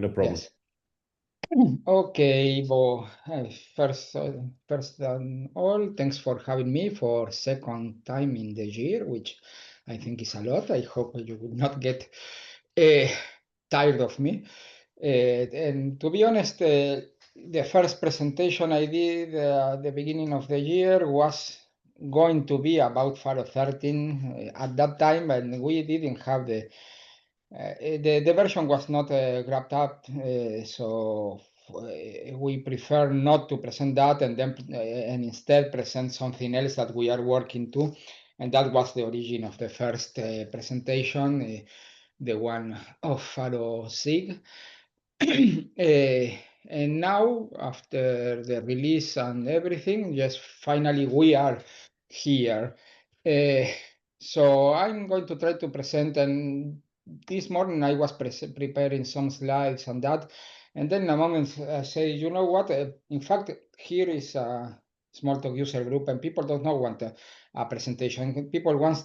no problem. Yes. Okay, Bo. First than all, thanks for having me for second time in the year, which I think is a lot. I hope you will not get tired of me. And to be honest, the first presentation I did at the beginning of the year was going to be about Pharo 13 at that time, and we didn't have the version was not grabbed up, so we prefer not to present that and then and instead present something else that we are working to, and that was the origin of the first presentation, the one of Pharo SIG. And now, after the release and everything, yes, finally we are here. So I'm going to try to present, and this morning I was preparing some slides and that, and then in a moment I say, you know what, in fact, here is a Smalltalk user group and people don't know want a presentation. People want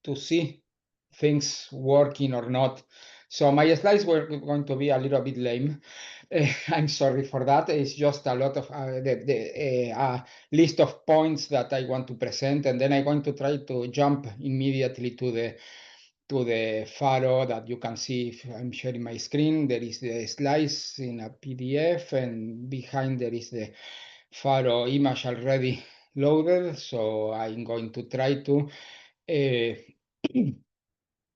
to see things working or not. So my slides were going to be a little bit lame. I'm sorry for that. It's just a lot of the list of points that I want to present, and then I'm going to try to jump immediately to the Pharo that you can see if I'm sharing my screen. There is the slides in a PDF, and behind there is the Pharo image already loaded. So I'm going to try to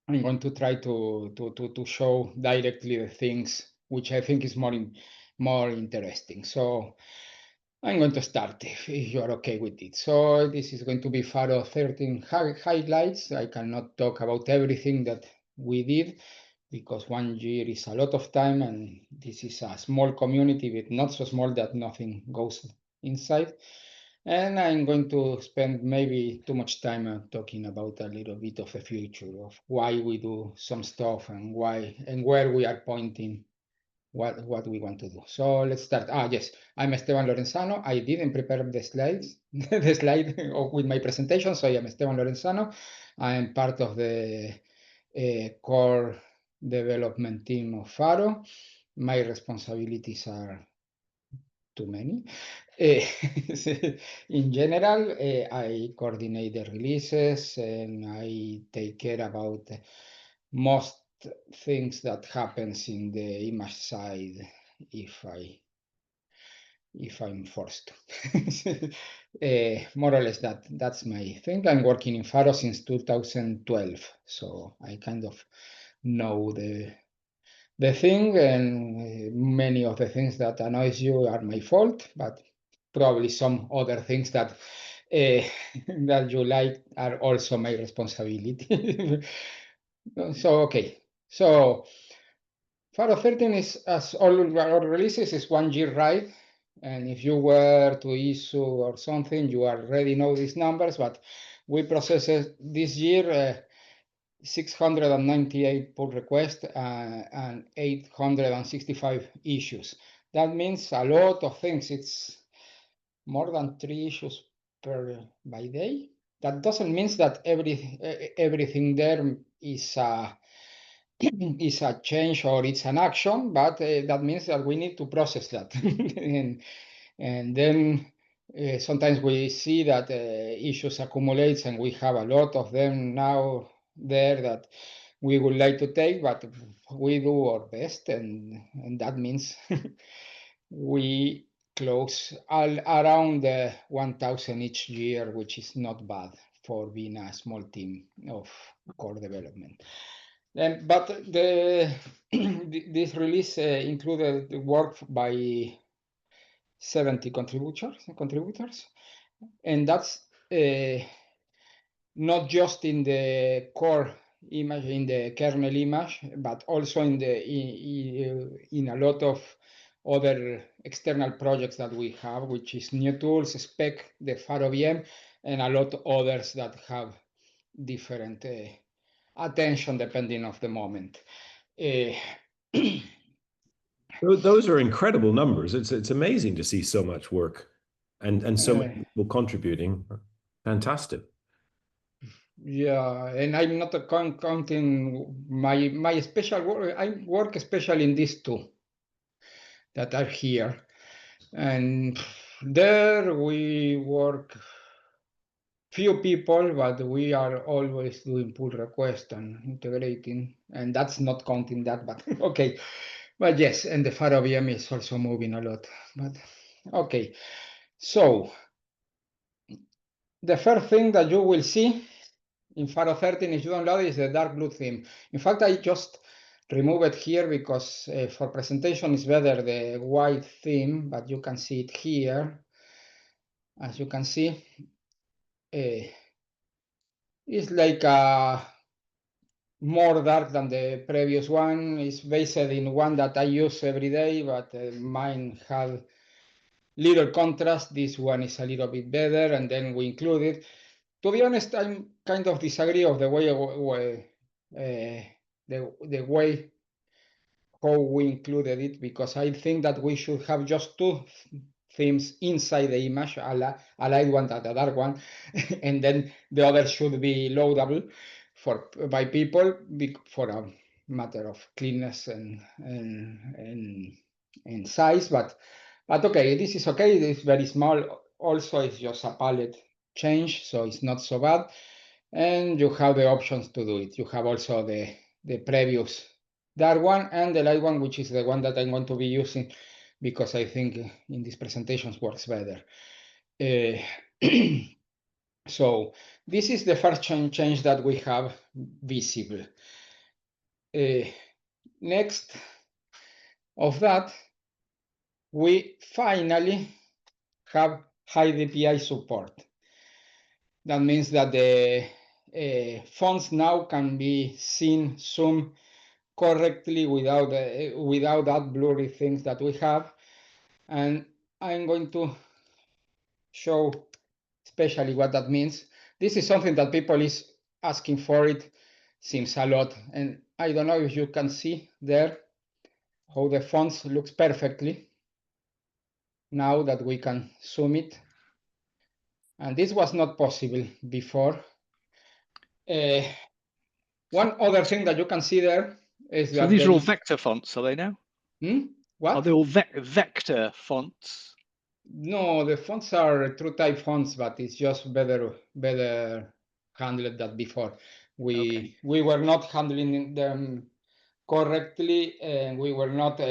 I'm going to try to show directly the things which I think is more interesting. So I'm going to start if you're okay with it. So this is going to be Pharo 13 highlights. I cannot talk about everything that we did because 1 year is a lot of time, and this is a small community, but not so small that nothing goes inside. And I'm going to spend maybe too much time talking about a little bit of the future of why we do some stuff and why and where we are pointing what we want to do. So let's start. Yes, I'm Esteban Lorenzano. I didn't prepare the slides, the slide with my presentation. So I am Esteban Lorenzano. I am part of the core development team of Pharo. My responsibilities are too many. In general, I coordinate the releases and I take care about most things that happens in the image side if I'm forced to. More or less that's my thing. I'm working in Pharo since 2012, so I kind of know the thing, and many of the things that annoys you are my fault, but probably some other things that that you like are also my responsibility. So okay, so Pharo 13 is, as all our releases, is 1 year ride, and if you were to issue or something, you already know these numbers, but we processed this year 698 pull requests and 865 issues. That means a lot of things. It's more than 3 issues by day. That doesn't mean that everything there is is a change or it's an action, but that means that we need to process that. and then sometimes we see that issues accumulates and we have a lot of them now there that we would like to take, but we do our best, and that means we close around 1,000 each year, which is not bad for being a small team of core development. But this release included work by 70 contributors, and that's not just in the core image, in the kernel image, but also in a lot of other external projects that we have, which is new tools, spec, the Pharo VM, and a lot of others that have different attention depending of the moment. Those are incredible numbers. It's amazing to see so much work and so many people contributing. Fantastic. Yeah, and I'm not counting my special work. I work especially in these two. that are here. And there we work few people, but we are always doing pull request and integrating, and that's not counting that, but okay. But yes, and the Pharo VM is also moving a lot. But okay, so the first thing that you will see in Pharo 13 if you download is the dark blue theme. In fact, I just remove it here because for presentation it's better the white theme, but you can see it here. As you can see, it's like more dark than the previous one. It's based in one that I use every day, but mine had little contrast. This one is a little bit better, and then we include it. To be honest, I'm kind of disagree of the way the way how we included it, because I think that we should have just two themes inside the image, a light one and a dark one, and then the other should be loadable by people for a matter of cleanness and size. But okay, this is okay. It's very small. Also, it's just a palette change, so it's not so bad. And you have the options to do it. You have also the previous dark one and the light one, which is the one that I'm going to be using because I think in these presentations works better. So this is the first change that we have visible. Next of that, we finally have high DPI support. That means that the fonts now can be seen, zoomed correctly without that blurry things that we have. And I'm going to show especially what that means. This is something that people is asking for. It seems a lot, and I don't know if you can see there how the fonts looks perfectly now that we can zoom it, and this was not possible before. One other thing that you can see there is So that these are all vector fonts, are they now? What? Are they all vector fonts? No, the fonts are true type fonts, but it's just better handled than before. We were not handling them correctly, and we were not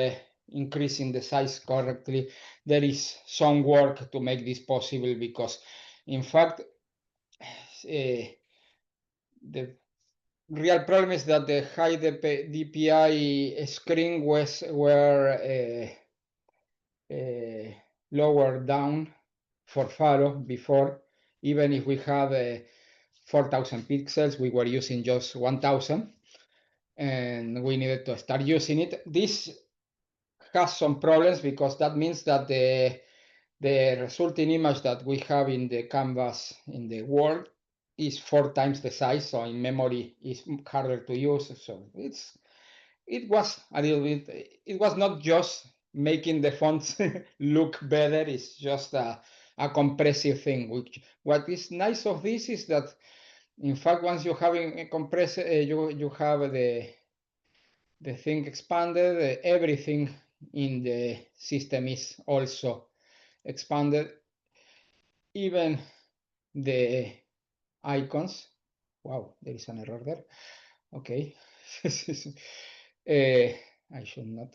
increasing the size correctly. There is some work to make this possible because, in fact, the real problem is that the high DPI screen were lower down for Pharo before. Even if we have 4,000 pixels, we were using just 1,000, and we needed to start using it. This has some problems because that means that the resulting image that we have in the canvas in the world is 4 times the size, so in memory it's harder to use. So it was a little bit, it was not just making the fonts look better, it's just a compressive thing. Which what is nice of this is that, in fact, once you have a compressor, you have the thing expanded, everything in the system is also expanded, even the icons. Wow, there is an error there. Okay. I should not.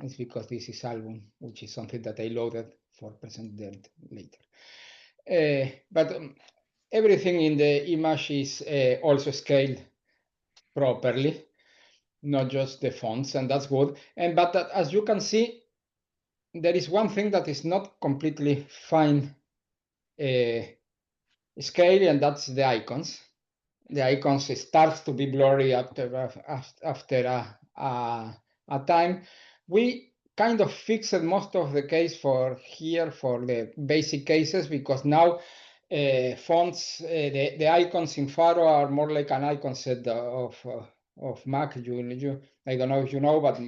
It's because this is album, which is something that I loaded for presented later. But everything in the image is also scaled properly, not just the fonts, and that's good. But as you can see, there is one thing that is not completely fine scale, and that's the icons. The icons starts to be blurry after a time. We kind of fixed most of the case for here for the basic cases, because now fonts, the icons in Pharo are more like an icon set of Mac. I don't know if you know, but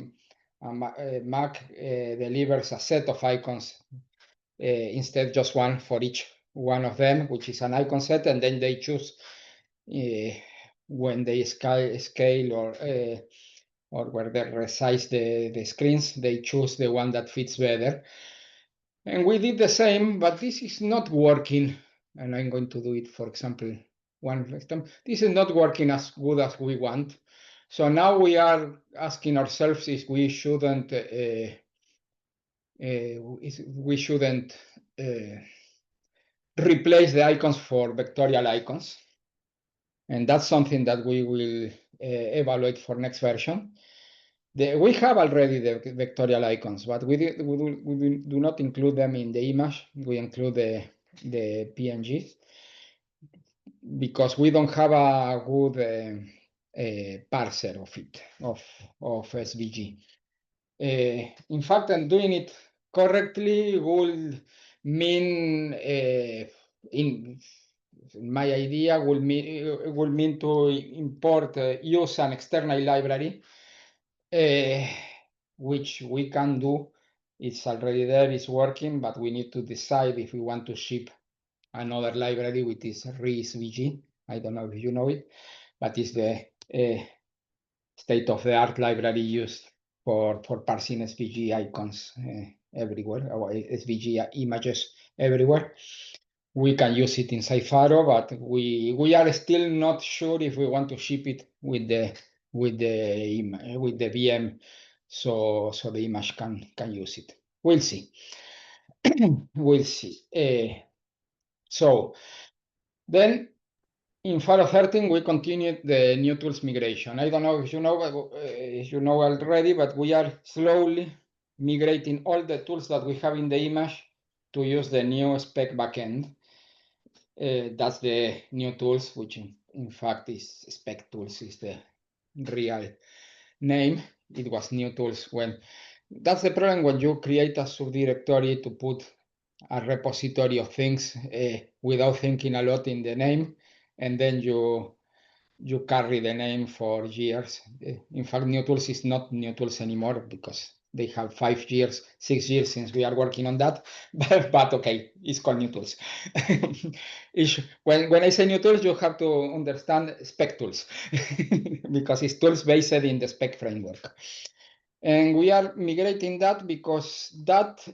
Mac delivers a set of icons instead just one for each one of them, which is an icon set, and then they choose when they scale or where they resize the screens, they choose the one that fits better. And we did the same, but this is not working. And I'm going to do it, for example, one time. This is not working as good as we want. So now we are asking ourselves if we shouldn't replace the icons for vectorial icons. And that's something that we will evaluate for next version. We have already the vectorial icons, but we do not include them in the image. We include the PNGs because we don't have a good parser of it, of SVG. In fact, and doing it correctly will mean, in my idea, will mean to import, use an external library, which we can do. It's already there, it's working, but we need to decide if we want to ship another library, which is ReSVG. I don't know if you know it, but it's the state-of-the-art library used for parsing SVG icons everywhere, or SVG images everywhere. We can use it inside Pharo, but we are still not sure if we want to ship it with the VM, so the image can use it. We'll see. We'll see. So then in Pharo 13, we continued the new tools migration. I don't know if you know already, but we are slowly migrating all the tools that we have in the image to use the new spec backend. That's the new tools, which in fact is spec tools is the real name. It was new tools when that's the problem when you create a subdirectory to put a repository of things without thinking a lot in the name, and then you carry the name for years. In fact, new tools is not new tools anymore because they have 5 years, 6 years since we are working on that. But okay, it's called new tools. When I say new tools, you have to understand spec tools because it's tools based in the spec framework. And we are migrating that because that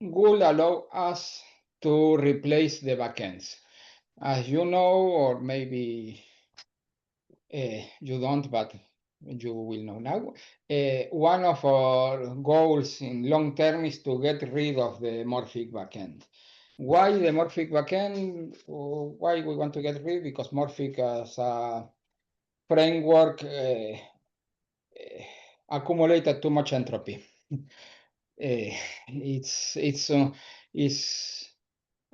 will allow us to replace the backends. As you know, or maybe you don't, but you will know now. One of our goals in long term is to get rid of the Morphic backend. Why the Morphic backend? Why we want to get rid? Because Morphic as a framework accumulated too much entropy. It's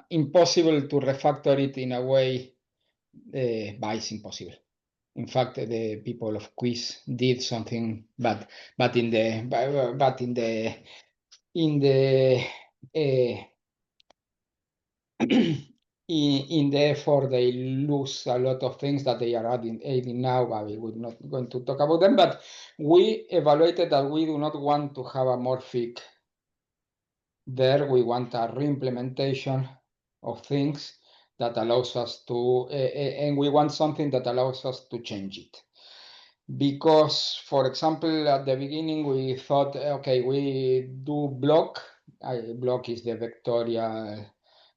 impossible to refactor it in a way. It's impossible. In fact, the people of Quiz did something bad, but in the in the effort, they lose a lot of things that they are adding now. We're not going to talk about them, but we evaluated that we do not want to have a Morphic there. We want a reimplementation of things that allows us to, and we want something that allows us to change it. Because, for example, at the beginning, we thought, okay, we do block. Block is the vectorial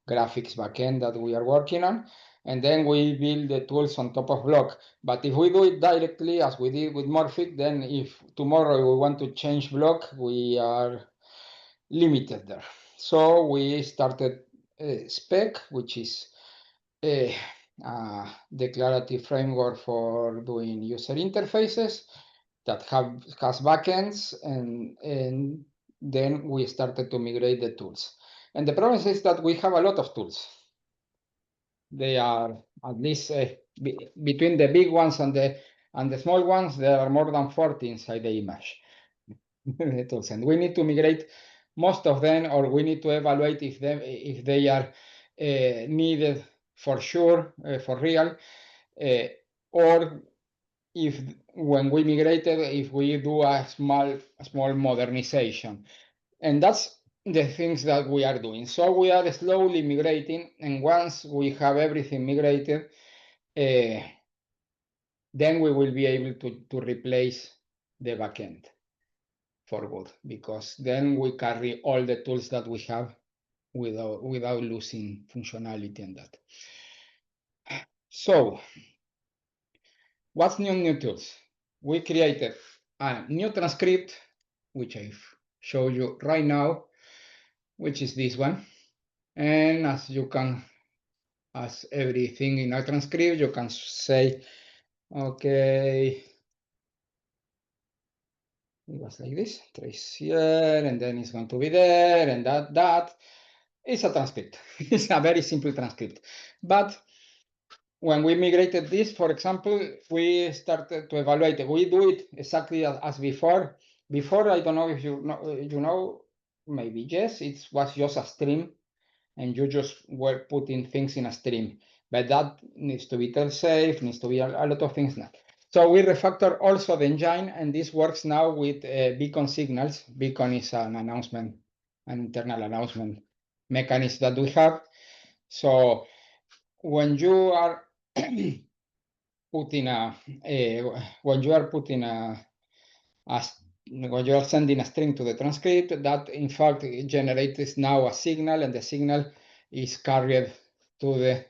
graphics backend that we are working on. And then we build the tools on top of block. But if we do it directly, as we did with Morphic, then if tomorrow we want to change block, we are limited there. So we started spec, which is a declarative framework for doing user interfaces that has backends, and then we started to migrate the tools. And the problem is that we have a lot of tools. They are at least between the big ones and the small ones, there are more than 40 inside the image. Tools, and we need to migrate most of them, or we need to evaluate if they are needed for sure, for real, or if when we migrated, if we do a small modernization. And that's the things that we are doing. So we are slowly migrating, and once we have everything migrated, then we will be able to replace the backend for good, because then we carry all the tools that we have without losing functionality and that. So what's new tools? We created a new transcript, which I've showed you right now, which is this one. And as you can, as everything in a transcript, you can say, okay, it was like this, trace here, and then it's going to be there, and that. It's a transcript. It's a very simple transcript. But when we migrated this, for example, we started to evaluate it. We do it exactly as before. Before, I don't know if you know, maybe yes, it was just a stream, and you just were putting things in a stream. But that needs to be tail safe, needs to be a lot of things now. So we refactor also the engine, and this works now with beacon signals. Beacon is an announcement, an internal announcement mechanism that we have. So when you are putting when you are putting when you are sending a string to the transcript, that in fact generates now a signal, and the signal is carried to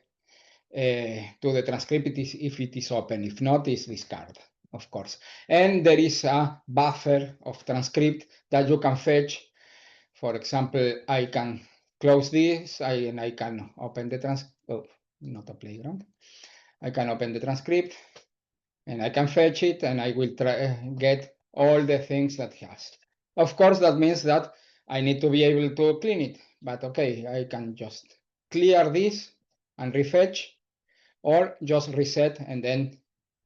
the transcript if it is open. If not, it's discarded, of course. And there is a buffer of transcript that you can fetch. For example, I can close this, and I can open the not a playground. I can open the transcript, and I can fetch it, and I will get all the things that it has. Of course, that means that I need to be able to clean it, but okay, I can just clear this and refetch, or just reset, and then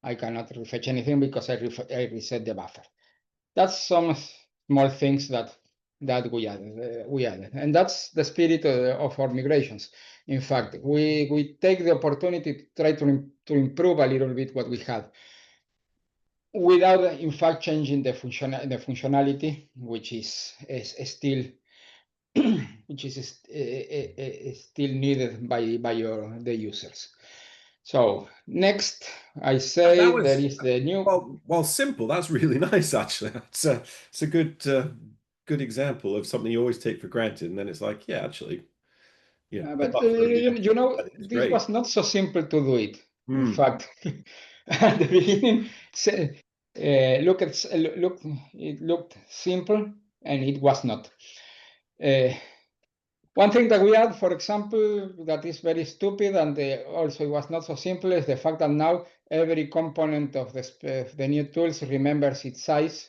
I cannot refetch anything because I reset the buffer. That's some small things that we added, and that's the spirit of our migrations. In fact, we take the opportunity to try to improve a little bit what we had, without in fact changing the functionality, which is still which is still needed by the users. So next, I say there is the new. Well, simple. That's really nice, actually. It's a good example of something you always take for granted, and then it's like, yeah, actually, yeah. But you know, this was not so simple to do it. In fact, at the beginning, it looked simple, and it was not. One thing that we add, for example, that is very stupid, and also it was not so simple, is the fact that now every component of the new tools remembers its size.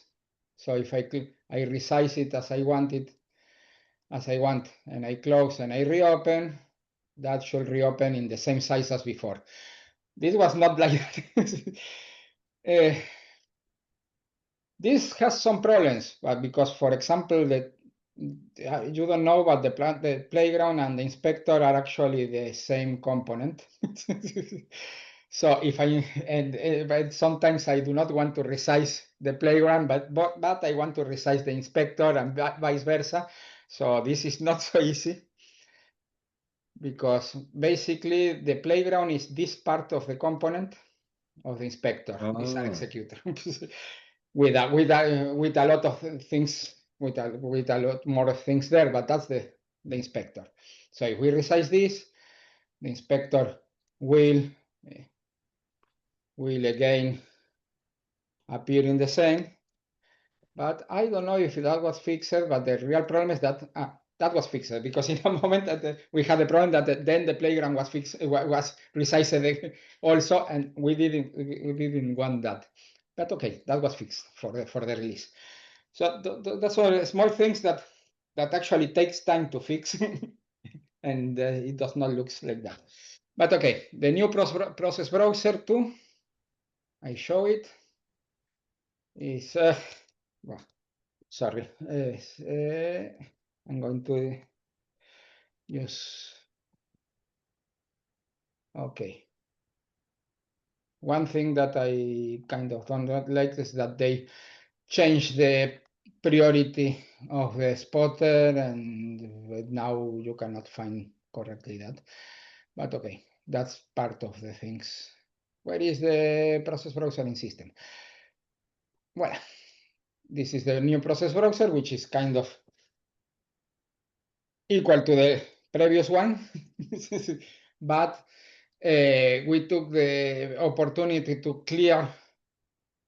So if I resize it as I want it, and I close and I reopen, that should reopen in the same size as before. This was not like that. This has some problems, but because, for example, you don't know, but the playground and the inspector are actually the same component. So if but sometimes I do not want to resize the playground, but I want to resize the inspector, and vice versa. So this is not so easy, because basically the playground is this part of the component of the inspector. Is an executor. with a lot of things, with a lot more things there, but that's the inspector. So if we resize this, the inspector will again appear in the same. But I don't know if that was fixed, but the real problem is that that was fixed, because in a moment that we had a problem that then the playground was fixed, was resized also, and we didn't want that. But okay, that was fixed for the release. So that's all small things that actually takes time to fix, and it does not look like that. But okay, the new process browser too, I show it, is well, sorry, I'm going to use, okay. One thing that I kind of don't like is that they change the priority of the spotter, and now you cannot find correctly that. But okay, that's part of the things. Where is the process browsing system? Well, this is the new process browser, which is kind of equal to the previous one, but we took the opportunity to clear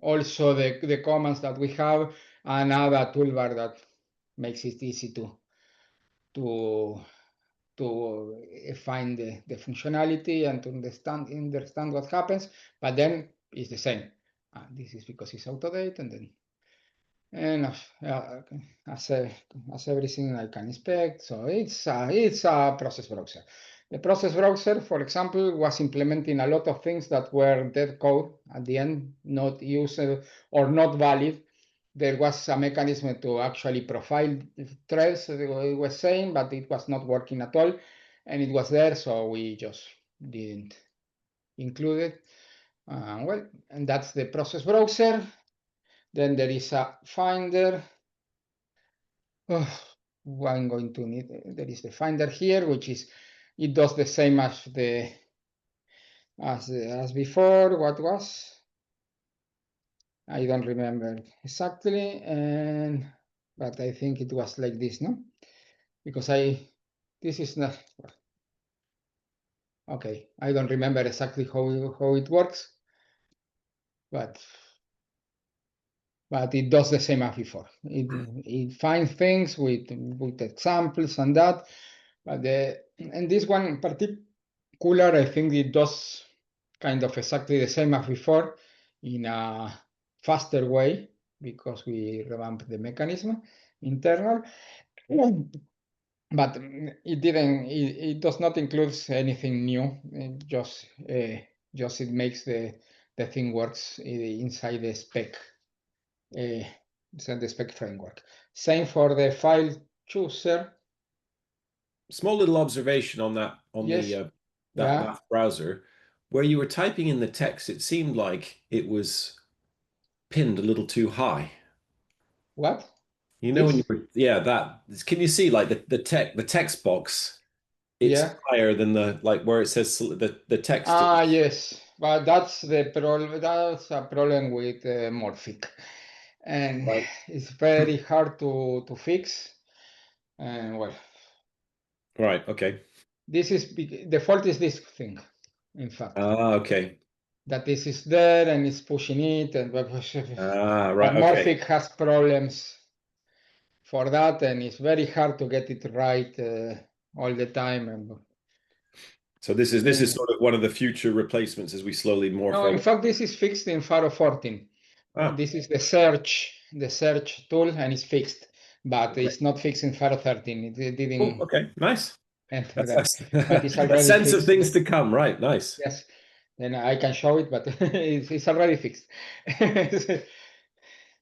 also the commands that we have and add a toolbar that makes it easy to find the functionality and to understand what happens, but then it's the same. This is because it's out-of-date, and as everything I can expect. So it's a process browser. The process browser, for example, was implementing a lot of things that were dead code at the end, not used or not valid. There was a mechanism to actually profile threads, it was saying, but it was not working at all. And it was there, so we just didn't include it. Well, and that's the process browser. Then there is a Finder. I'm going to need, there is the Finder here, which is, it does the same as as before. What was? I don't remember exactly, but I think it was like this, no? Because this is not, okay, I don't remember exactly how it works, but it does the same as before. It finds things with examples and that, but and this one in particular, I think it does kind of exactly the same as before in a faster way because we revamped the mechanism internal. But it does not include anything new. It just it makes the thing works inside the spec. Inside the spec framework. Same for the file chooser. Small little observation on that Yes. that browser, where you were typing in the text, it seemed like it was pinned a little too high. What? You know, when you were, can you see like the text box? It's higher than where it says the text. Yes, but that's the problem. That's a problem with Morphic, and it's very hard to fix. And well, right, okay. This is the fault is this thing, in fact. Okay. That this is there and it's pushing it, and right. Morphic has problems for that, and it's very hard to get it right all the time. And so this is sort of one of the future replacements as we slowly morph. No, in fact, this is fixed in Pharo 14. This is the search tool, and it's fixed, but it's not fixed in Pharo 13. It didn't. Okay, nice. That's but it's already a sense fixed. Of things to come, right? Nice. Yes, then I can show it, but it's already fixed.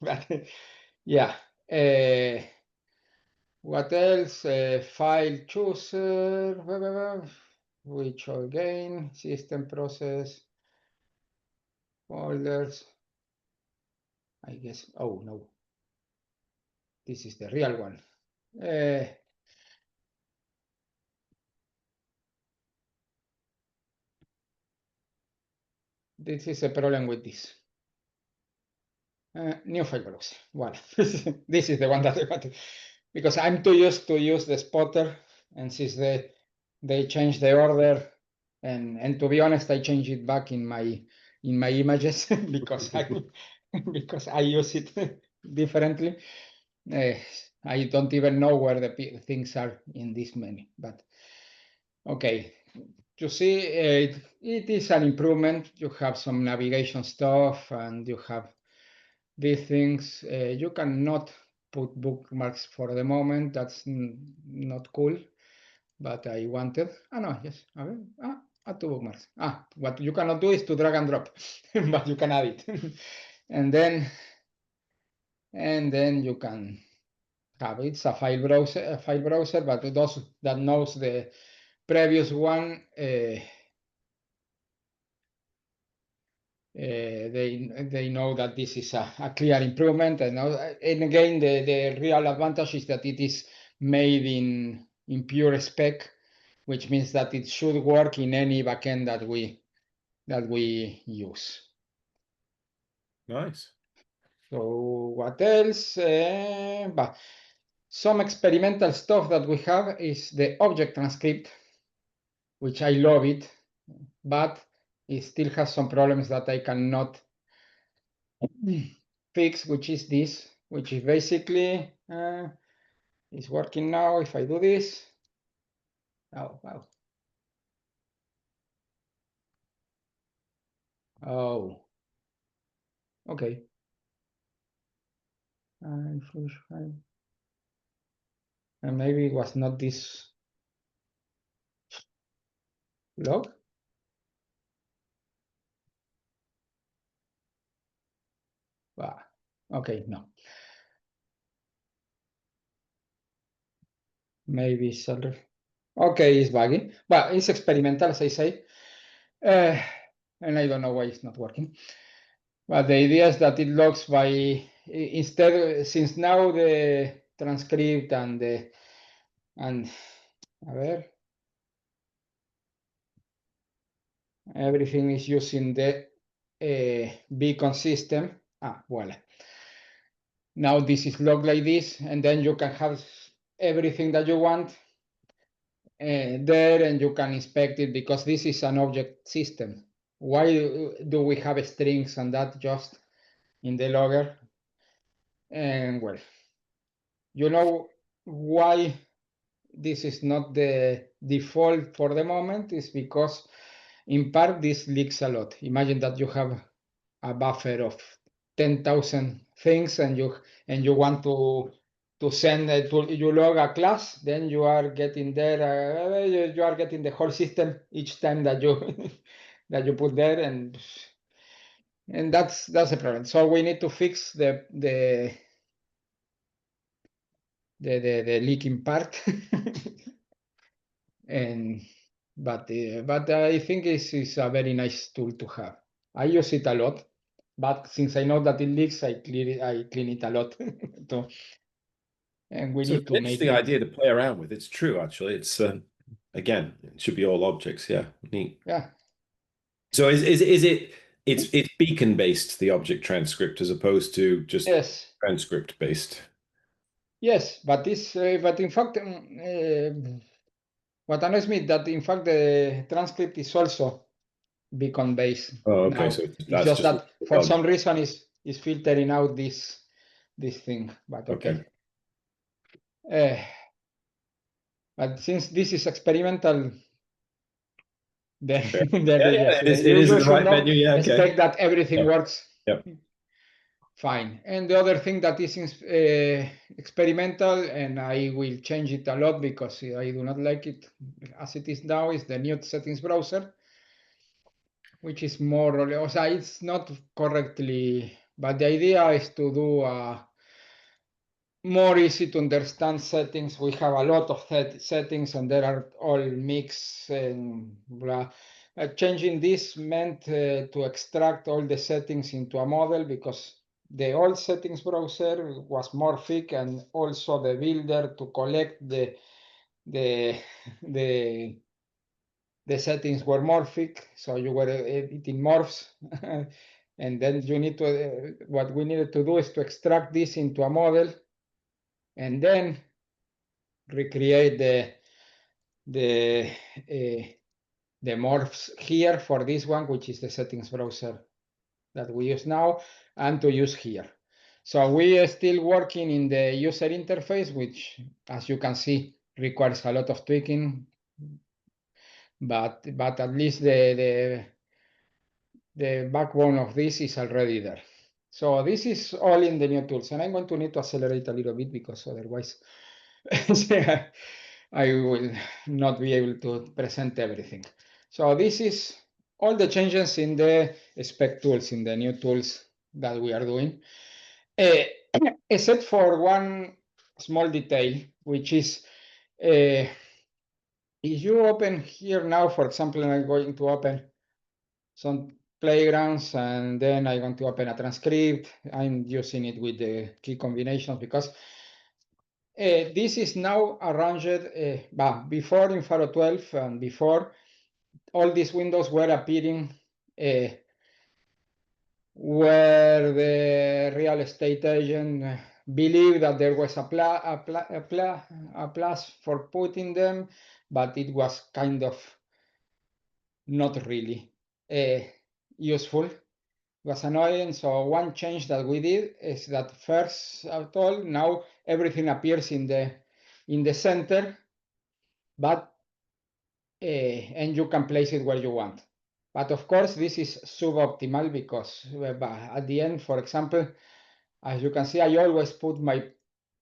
But yeah. What else? File chooser, which again, system process, folders. I guess, oh no, this is the real one. This is a problem with this. New file browser. Well, this is the one that I wanted because I'm too used to use the spotter, and since they changed the order, and to be honest, I changed it back in my images because I use it differently. I don't even know where the things are in this menu, but okay. You see, it is an improvement. You have some navigation stuff, and you have these things. You cannot put bookmarks for the moment. That's not cool, but I wanted. No, yes. Add two bookmarks. What you cannot do is to drag and drop, but you can add it, and then you can have it's a file browser, but those that knows the previous one. They know that this is a clear improvement, and again the real advantage is that it is made in pure spec, which means that it should work in any backend that we use. Nice. So what else? But some experimental stuff that we have is the object transcript, which I love it, but it still has some problems that I cannot fix, which is this, which is basically is working now. If I do this, oh wow, oh, okay. And maybe it was not this log. Okay, no. Maybe it's other. Okay, it's buggy, but it's experimental, as I say. And I don't know why it's not working. But the idea is that it logs by instead, since now the transcript and a ver, everything is using the beacon system. Voila. Now this is logged like this, and then you can have everything that you want there, and you can inspect it because this is an object system. Why do we have strings and that just in the logger? And well, you know why this is not the default for the moment is because in part this leaks a lot. Imagine that you have a buffer of 10,000 things and you want to send you log a class, then you are getting there, you are getting the whole system each time that you that you put there, and that's a problem. So we need to fix the leaking part. And but I think this is a very nice tool to have. I use it a lot, but since I know that it leaks, I clean it a lot. And we So need it's to an make interesting it. idea to play around with. It's true, actually. It's again, it should be all objects. Yeah, neat. Yeah. So is it it's beacon based, the object transcript, as opposed to just Yes. transcript based? Yes, but in fact, what annoys me that in fact the transcript is also beacon based Oh, okay. now. So It's that's just just that for bugs. some reason is filtering out this thing. But okay. But since this is experimental, then Fair. then Yeah, yes, it you is in the should right not menu. Yeah, okay. expect that everything Yeah. works Yep. fine. And the other thing that is experimental, and I will change it a lot because I do not like it as it is now, is the new settings browser, which is more or less, it's not correctly, but the idea is to do more easy to understand settings. We have a lot of settings and they are all mixed and blah. Changing this meant to extract all the settings into a model because the old settings browser was Morphic, and also the builder to collect the settings were Morphic, so you were editing morphs. And then you need to, what we needed to do is to extract this into a model and then recreate the morphs here for this one, which is the settings browser that we use now, and to use here. So we are still working in the user interface, which, as you can see, requires a lot of tweaking, but at least the backbone of this is already there. So this is all in the new tools, and I'm going to need to accelerate a little bit because otherwise I will not be able to present everything. So this is all the changes in the spec tools, in the new tools that we are doing, except for one small detail, which is if you open here now, for example, and I'm going to open some playgrounds, and then I'm going to open a transcript. I'm using it with the key combinations because this is now arranged, before in Pharo 12 and before, all these windows were appearing where the real estate agent believed that there was a plus for putting them, but it was kind of not really useful. It was annoying. So one change that we did is that first of all, now everything appears in the center, but and you can place it where you want. But of course, this is suboptimal because at the end, for example, as you can see, I always put my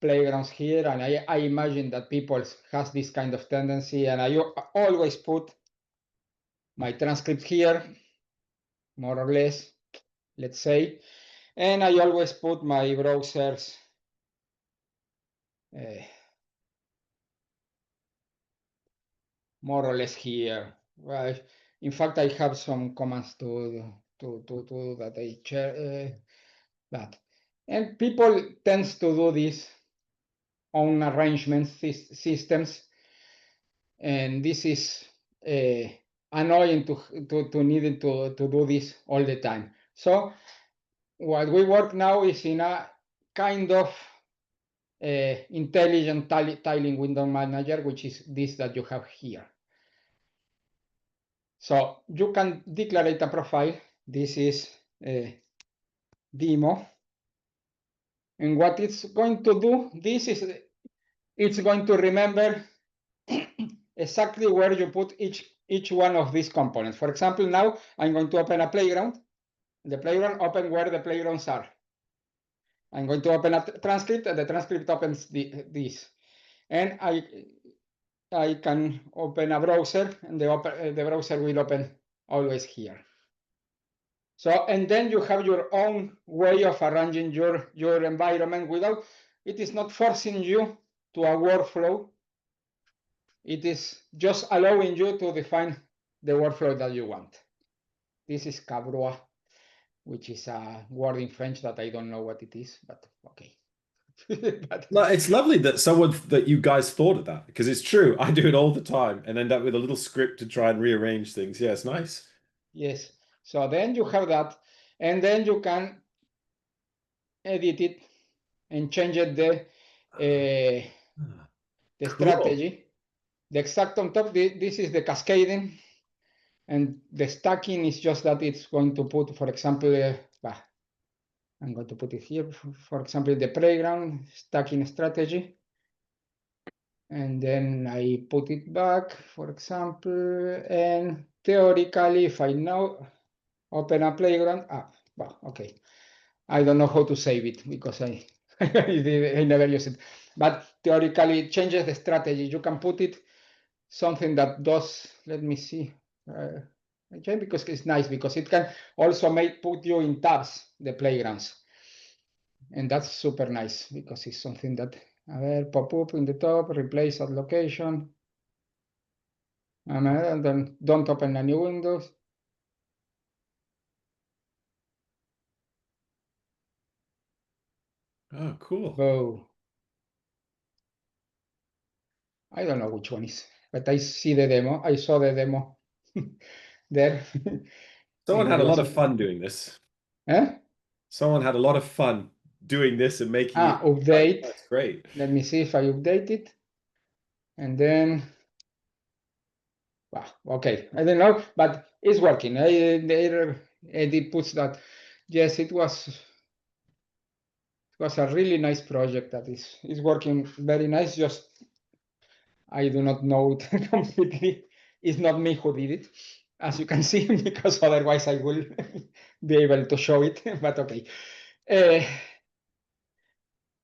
playgrounds here, and I imagine that people has this kind of tendency, and I always put my transcript here, more or less, let's say, and I always put my browsers more or less here. Right. In fact, I have some commands to that I share that, and people tends to do this on arrangement systems, and this is annoying to need to do this all the time. So what we work now is in a kind of intelligent tiling window manager, which is this that you have here. So you can declare a profile. This is a demo. And what it's going to do, it's going to remember exactly where you put each one of these components. For example, now I'm going to open a playground. The playground open where the playgrounds are. I'm going to open a transcript, and the transcript opens this. And I can open a browser, and the browser will open always here. So, and then you have your own way of arranging your environment without, it is not forcing you to a workflow. It is just allowing you to define the workflow that you want. This is Cabrois, which is a word in French that I don't know what it is, but okay. But no, it's lovely that you guys thought of that, because it's true. I do it all the time and end up with a little script to try and rearrange things. Yeah, it's nice. Yes. So then you have that, and then you can edit it and change it the Cool. strategy. The exact on top, this is the cascading, and the stacking is just that it's going to put, for example, I'm going to put it here, for example, the playground stacking strategy. And then I put it back, for example, and theoretically, if I now open a playground, well, okay. I don't know how to save it because I never use it. But theoretically, it changes the strategy. You can put it something that does, let me see, okay, because it's nice, because it can also put you in tabs, the playgrounds. And that's super nice because it's something that pop up in the top, replace at location, and then don't open any windows. Oh, cool. Oh, I don't know which one is, but I see the demo. I saw the demo there. Someone had a lot of fun doing this. Eh? Someone had a lot of fun doing this and making it. Update. That's great. Let me see if I update it. And then, okay, I don't know, but it's working. It puts that, yes, it was a really nice project that is working very nice. Just I do not know it completely. It's not me who did it, as you can see, because otherwise I will be able to show it. But okay,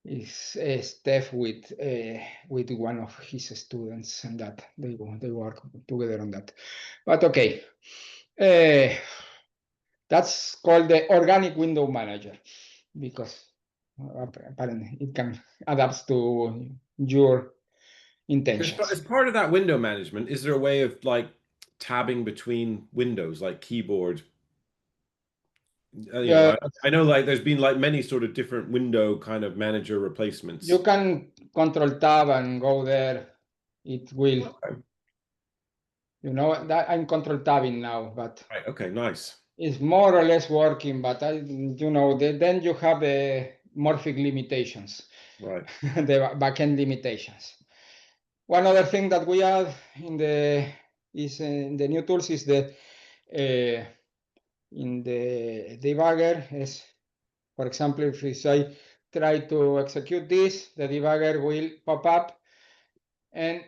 it's Steph with one of his students, and that they work together on that. But okay, that's called the organic window manager, because apparently it can adapt to your intentions. As part of that window management, is there a way of like tabbing between windows, like keyboard? I know like there's been like many sort of different window kind of manager replacements. You can control tab and go there. It will. Okay. You know that I'm control tabbing now, but Right. Okay. Nice. is more or less working, but then you have the morphic limitations, Right. the backend limitations. One other thing that we add in the new tools is the in the debugger is, for example, if we say try to execute this, the debugger will pop up, and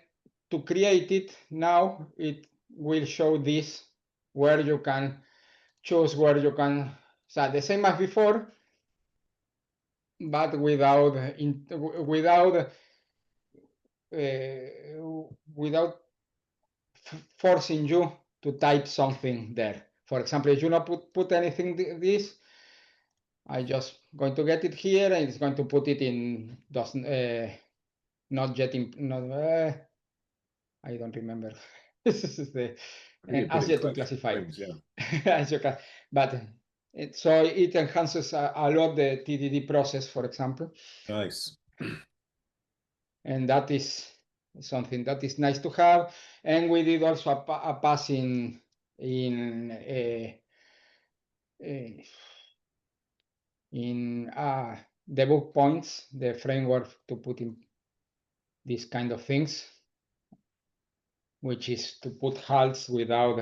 to create it now, it will show this where you can choose where you can, so the same as before, but without forcing you to type something there. For example, if you not put anything this, I just going to get it here, and it's going to put it in not yet in I don't remember. This is the and as yet unclassified. Yeah. As you can, but so it enhances a lot the TDD process, for example. Nice. And that is something that is nice to have. And we did also a pass in debug points, the framework to put in these kind of things, which is to put halts without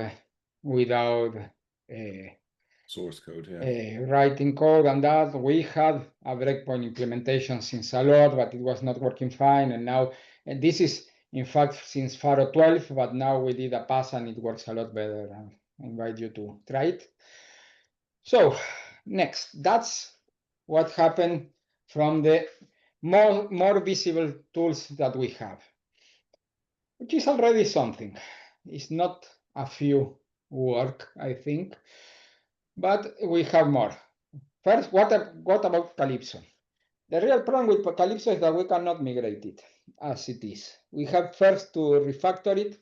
Source code, yeah. writing code, and that we had a breakpoint implementation since a lot, but it was not working fine. And now, and this is in fact since Pharo 12, but now we did a pass and it works a lot better. I invite you to try it. So next, that's what happened from the more visible tools that we have, which is already something. It's not a few work, I think, but we have more. First, what about Calypso? The real problem with Calypso is that we cannot migrate it as it is. We have first to refactor it.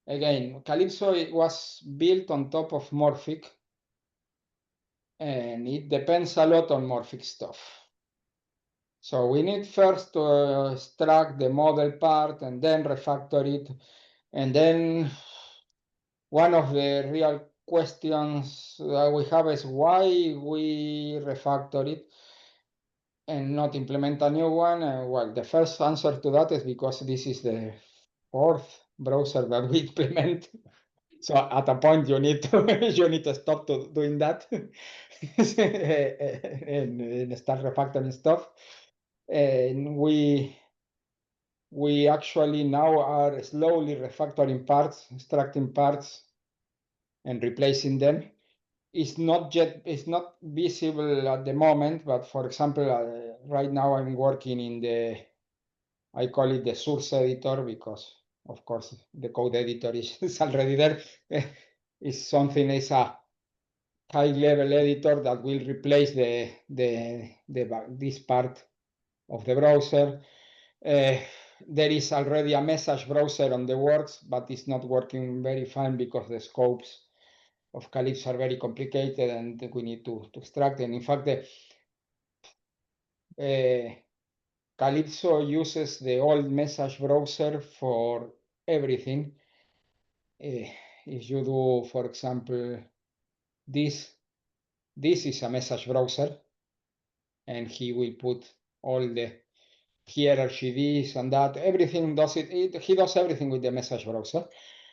Again, Calypso was built on top of Morphic, and it depends a lot on Morphic stuff. So we need first to extract the model part and then refactor it. And then one of the real questions that we have is why we refactor it and not implement a new one. Well, the first answer to that is because this is the fourth browser that we implement. So at a point you need to stop doing that and start refactoring stuff. And we actually now are slowly refactoring parts, extracting parts, and replacing them. It's not visible at the moment, but for example, right now I'm working in I call it the source editor, because of course the code editor is already there. It's a high level editor that will replace this part of the browser. There is already a message browser on the works, but it's not working very fine because the scopes of Calypso are very complicated and we need to extract. And in fact, Calypso uses the old message browser for everything. If you do, for example, this is a message browser, and he will put all the hierarchy this and that, everything does he does everything with the message browser.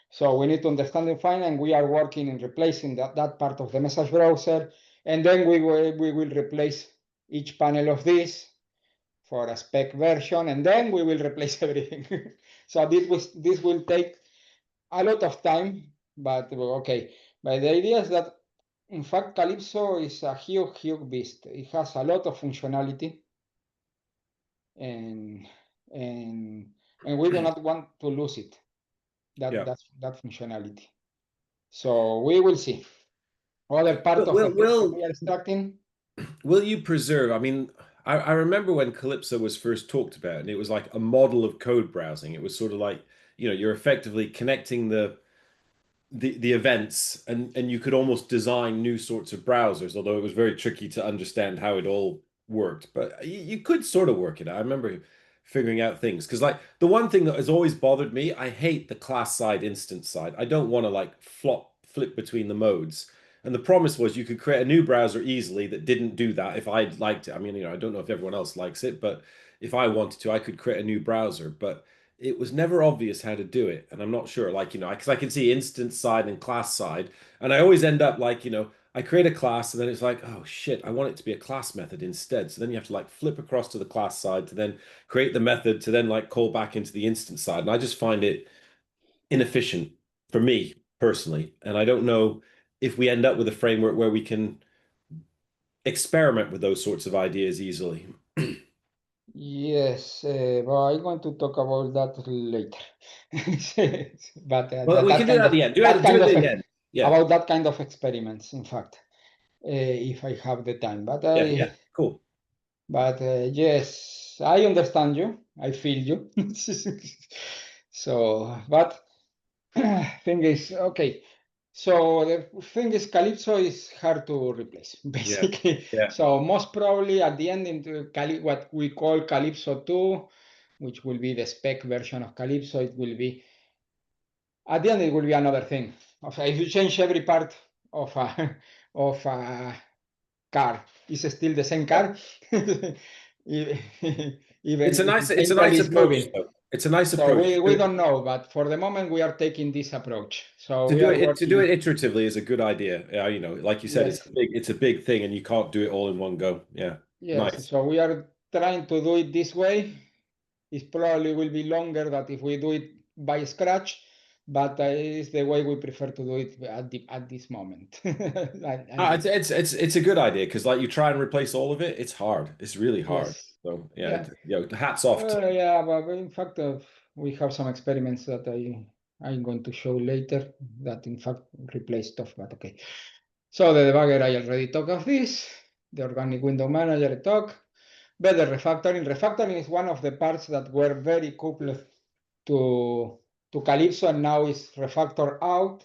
So we need to understand it fine, and we are working in replacing that part of the message browser, and then we will replace each panel of this for a spec version, and then we will replace everything. So this will take a lot of time, but okay. But the idea is that, in fact, Calypso is a huge beast. It has a lot of functionality, and we do not want to lose it. That functionality. So we will see. Other part of the things we are extracting. Will you preserve? I mean, I remember when Calypso was first talked about, and it was like a model of code browsing. It was sort of like, you're effectively connecting the events, and you could almost design new sorts of browsers, although it was very tricky to understand how it all worked. But you could sort of work it out. I remember figuring out things, because like the one thing that has always bothered me, I hate the class side instance side. I don't want to like flip between the modes. And the promise was you could create a new browser easily that didn't do that if I liked it. I mean, I don't know if everyone else likes it, but if I wanted to, I could create a new browser. But it was never obvious how to do it. And I'm not sure, like, because I can see instance side and class side. And I always end up like, I create a class and then it's like, oh shit, I want it to be a class method instead. So then you have to like flip across to the class side to then create the method to then like call back into the instance side. And I just find it inefficient for me personally. And I don't know if we end up with a framework where we can experiment with those sorts of ideas easily. Yes, but I'm going to talk about that later. But Well, we can do that at the end. that Do kind it at of the end. Yeah. about that kind of experiments, in fact, if I have the time. But Yeah. Cool. Yes, I understand you. I feel you. So, but thing is, okay. So the thing is, Calypso is hard to replace, basically. Yeah. So most probably at the end into what we call Calypso 2, which will be the spec version of Calypso, it will be, at the end it will be another thing. Okay, if you change every part of a, of a car, it's still the same car. Even if the It's a paintball nice is approach moving. though. It's a nice So approach. we don't know, but for the moment we are taking this approach. So To we do are it working. iteratively is a good idea. Yeah, like you said, Yes, it's a big thing, and you can't do it all in one go. Yeah, yes. nice. So we are trying to do it this way. It probably will be longer than if we do it by scratch, but it's the way we prefer to do it at this moment. It's a good idea because like you try and replace all of it, it's hard. It's really hard. Yes. So yeah, Yeah. hats off to. Yeah, but in fact, we have some experiments that I'm going to show later that in fact replace stuff, but okay. So the debugger, I already talked of this. The organic window manager, I talk. Better refactoring. Refactoring is one of the parts that were very coupled to Calypso and now is refactor out.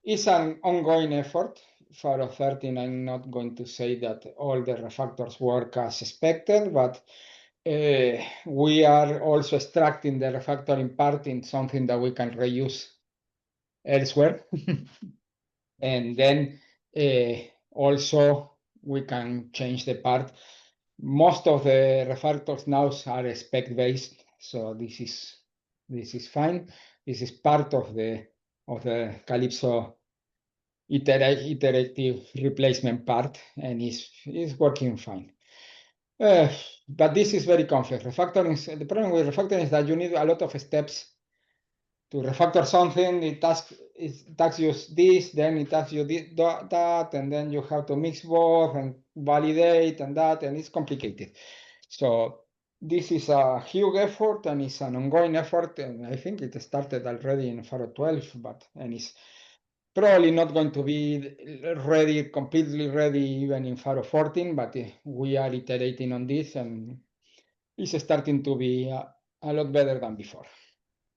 It's an ongoing effort. Pharo 13, I'm not going to say that all the refactors work as expected, but we are also extracting the refactoring part in something that we can reuse elsewhere. And then also we can change the part. Most of the refactors now are spec based, so this is fine. This is part of the Calypso iterative replacement part, and is working fine. But this is very complex. The problem with refactoring is that you need a lot of steps to refactor something. It asks you this, then it asks you this, that, and then you have to mix both and validate and that, and it's complicated. So this is a huge effort and it's an ongoing effort, and I think it started already in Pharo 12, and it's probably not going to be completely ready even in Pharo 14, but we are iterating on this and it's starting to be a lot better than before.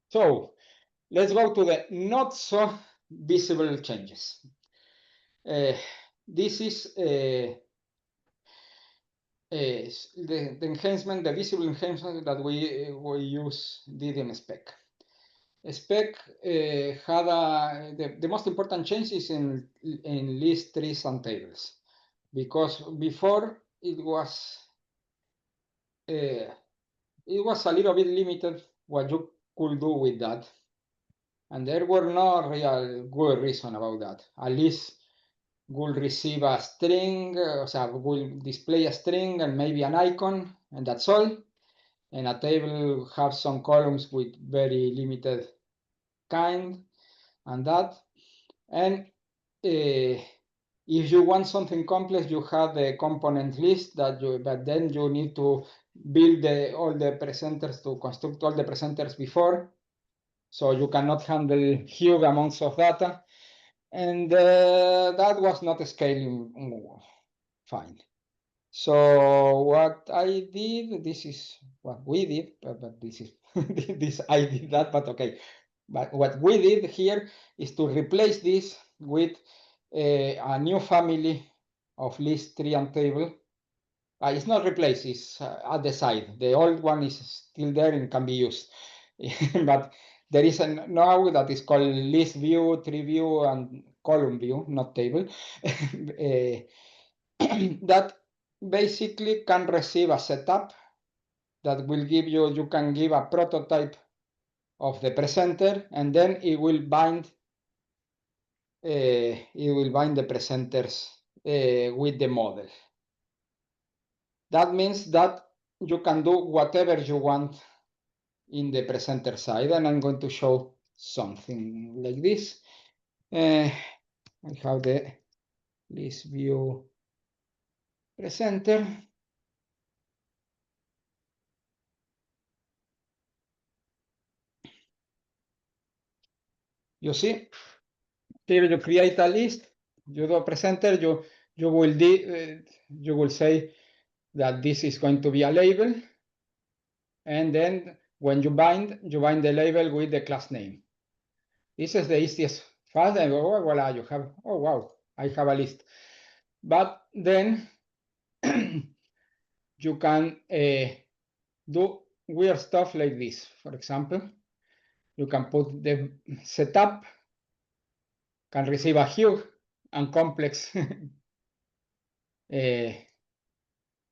So let's go to the not so visible changes. This is the enhancement, the visible enhancement that we did in spec. Spec had the most important changes in list trees and tables, because before it was a little bit limited what you could do with that, and there were no real good reason about that. At least will receive a string, will display a string and maybe an icon, and that's all. And a table have some columns with very limited kind and that. And if you want something complex, you have the component list but then you need to build all the presenters to construct all the presenters before. So you cannot handle huge amounts of data. And that was not scaling fine. So what I did, this is what we did, but this is this I did that, but okay. But what we did here is to replace this with a new family of list, tree, and table. It's not replaced, it's at the side. The old one is still there and can be used. But there is a now that is called list view, tree view, and column view, not table, that basically can receive a setup that will give you can give a prototype of the presenter, and then it will bind the presenters with the model. That means that you can do whatever you want in the presenter side, and I'm going to show something like this. I have the list view presenter. You see, here you create a list, you do a presenter, you will say that this is going to be a label, and then when you bind the label with the class name. This is the easiest fast, and oh, voila, you have, oh wow, I have a list. But then you can do weird stuff like this. For example, you can put the setup, can receive a huge and complex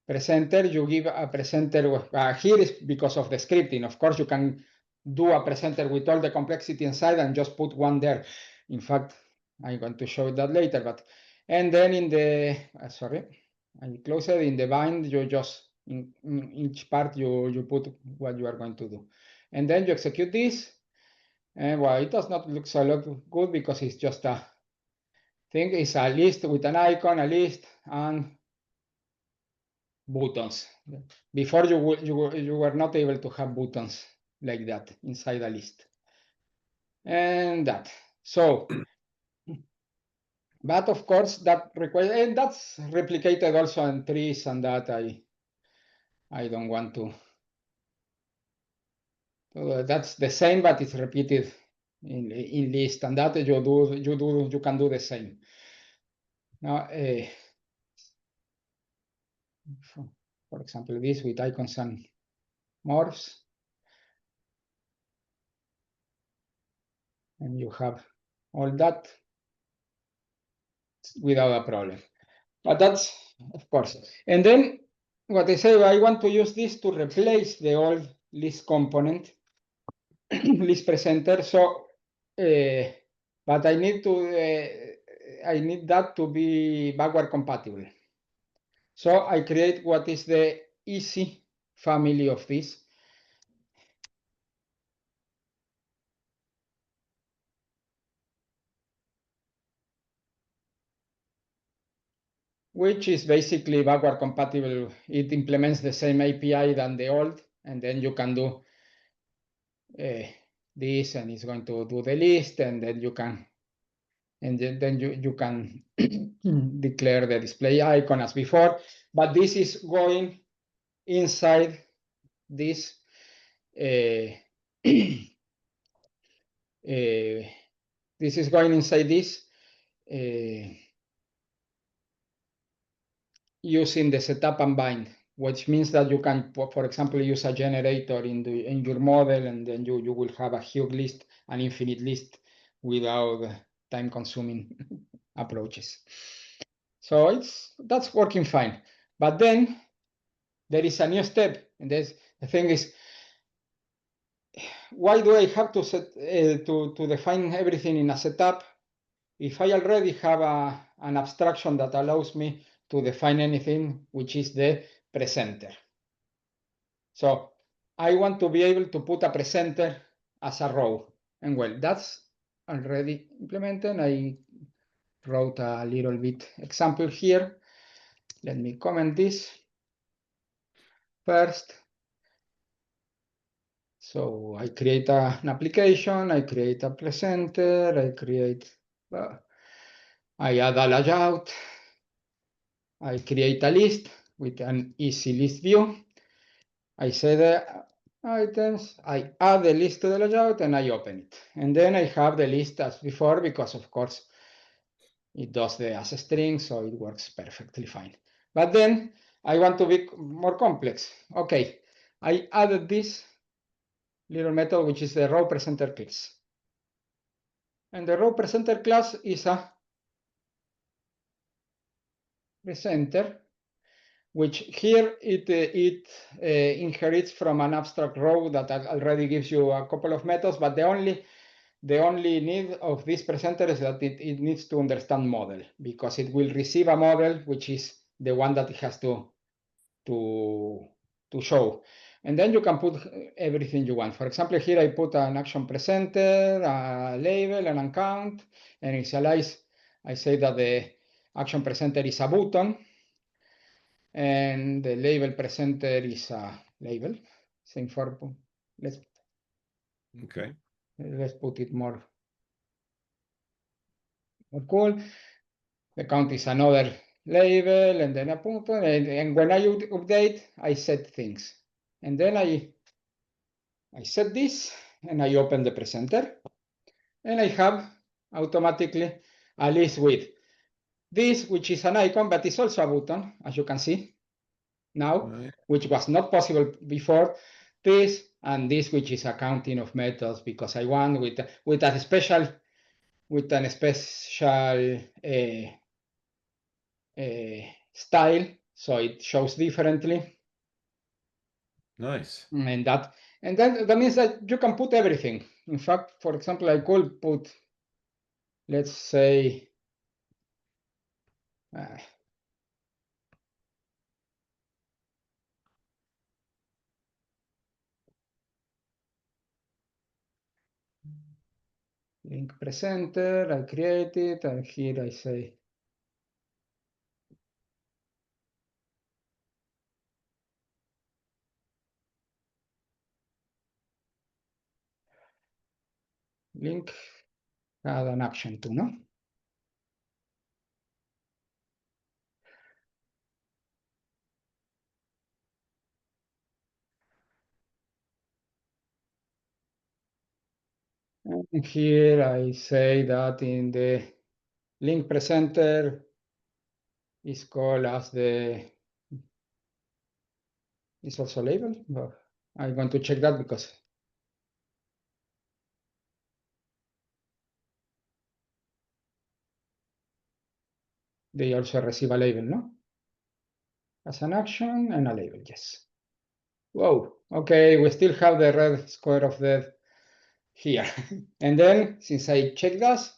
presenter. You give a presenter, here is because of the scripting. Of course, you can do a presenter with all the complexity inside and just put one there. In fact, I'm going to show that later, but, and then in the, sorry, I close it, in the bind, you just, in each part, you put what you are going to do. And then you execute this, and well, it does not look so good because it's just a thing. It's a list with an icon, a list, and buttons. Before you were not able to have buttons like that inside a list. And that. So, but of course that requires, and that's replicated also in trees, and that I don't want to. So that's the same, but it's repeated in list, and that you can do the same. Now, for example, this with icons and morphs, and you have all that without a problem. But that's, of course. And then what I say, I want to use this to replace the old list component, list presenter. So, but I need that to be backward compatible. So I create what is the easy family of this. Which is basically backward compatible. It implements the same API than the old, and then you can do this, and it's going to do the list, and then you can, and then you can declare the display icon as before. But this is going inside this this is going inside this using the setup and bind, which means that you can, for example, use a generator in your model, and then you will have a huge list, an infinite list, without time-consuming approaches. So that's working fine. But then there is a new step, and the thing is, why do I have to set to define everything in a setup if I already have an abstraction that allows me to define anything, which is the presenter? So I want to be able to put a presenter as a row, and well, that's already implemented. I wrote a little bit example here. Let me comment this first. So I create an application, I create a presenter, I add a layout, I create a list with an easy list view. I say the items, I add the list to the layout, and I open it. And then I have the list as before, because of course it does the as a string, so it works perfectly fine. But then I want to be more complex. Okay, I added this little method, which is the row presenter class. And the row presenter class is a presenter, which here it inherits from an abstract row that already gives you a couple of methods, but the only need of this presenter is that it needs to understand model, because it will receive a model which is the one that it has to show. And then you can put everything you want. For example, here I put an action presenter, a label, and an account, and initialize. I say that the action presenter is a button, and the label presenter is a label. Same for, let's put it more cool. The count is another label, and then a button, and when I update, I set things. And then I set this, and I open the presenter, and I have automatically a list with this, which is an icon, but it's also a button, as you can see now, which was not possible before. This and this, which is a counting of methods, because I want with a special style, so it shows differently. Nice. And that means that you can put everything. In fact, for example, I could put, let's say, link presenter, I create it, and here I say link add an action to, no? And here I say that in the link presenter is called as is also labeled, but I'm going to check that because they also receive a label, no? As an action and a label, yes. Whoa, okay, we still have the red square of death here. And then, since I check that,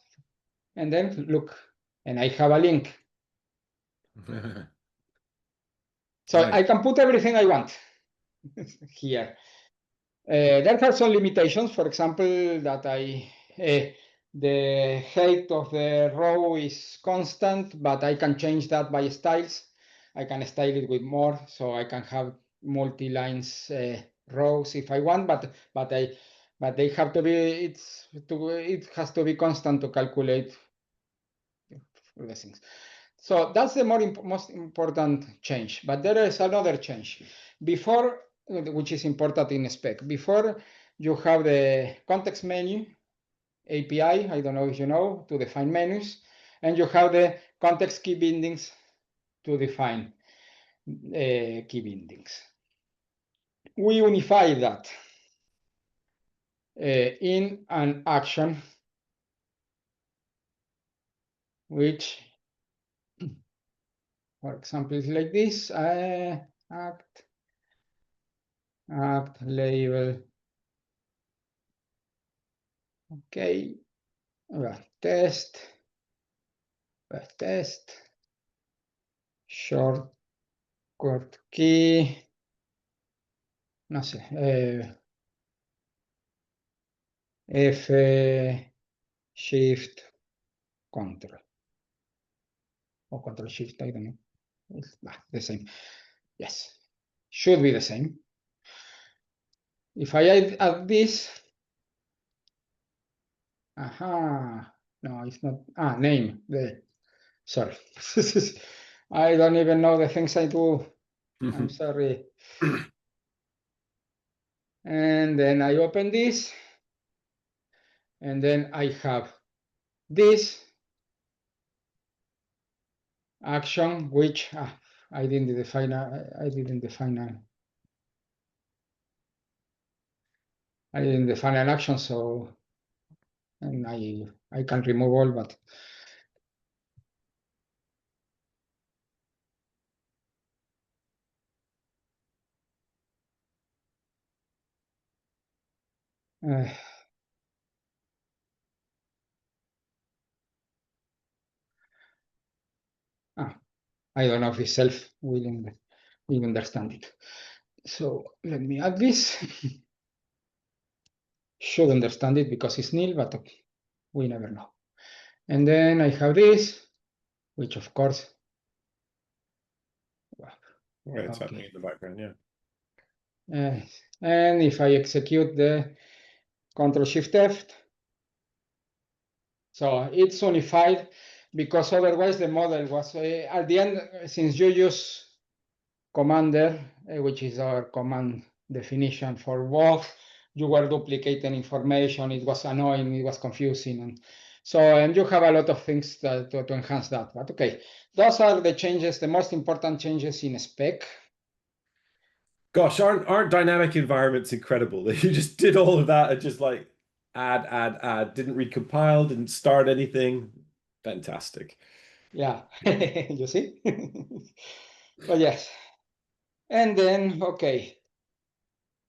and then look, and I have a link. So Nice. I can put everything I want here. There are some limitations. For example, that the height of the row is constant, but I can change that by styles. I can style it with more, so I can have multi-lines rows if I want, but they have to be, it has to be constant to calculate the things. So that's the most important change. But there is another change. Before, which is important in spec, before you have the context menu API, I don't know if you know, to define menus, and you have the context key bindings to define key bindings. We unify that in an action, which, for example, is like this, act label. Okay, test, shortcut key, no sé, F, Shift, Control, or Control Shift, I don't know. It's the same. Yes, should be the same. If I add this, no, it's not. Name. Sorry, I don't even know the things I do. I'm sorry. And then I open this, and then I have this action, which I didn't define. I didn't define an action, so, and I can remove all, but I don't know if itself will understand it. So let me add this. Should understand it because it's nil, but we never know. And then I have this, which of course. Right, it's happening in the background, yeah. And if I execute the Control-Shift-F, so it's unified because otherwise the model was at the end, since you use commander, which is our command definition for both, you were duplicating information. It was annoying, it was confusing, and so you have a lot of things to enhance that. But okay, those are the changes, the most important changes in spec. Gosh, aren't dynamic environments incredible? That you just did all of that and just like add, didn't recompile, didn't start anything. Fantastic. Yeah, you see? But yes. And then, okay,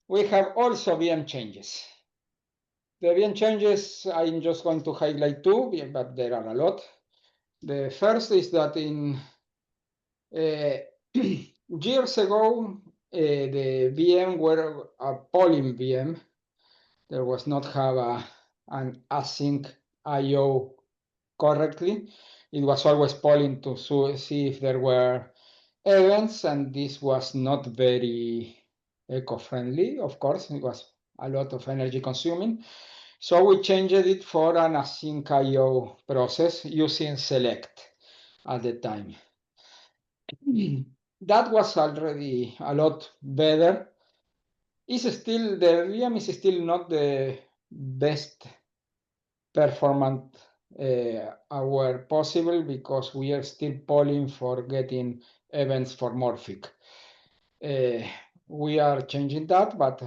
we have also VM changes. The VM changes, I'm just going to highlight two, but there are a lot. The first is that in years ago, the VM were a polling VM. There was not have an async IO correctly. It was always polling to see if there were events, and this was not very eco-friendly. Of course, it was a lot of energy consuming. So we changed it for an async IO process using select at the time. That was already a lot better. It's still, the VM is still not the best performant aware possible because we are still polling for getting events for Morphic. We are changing that, but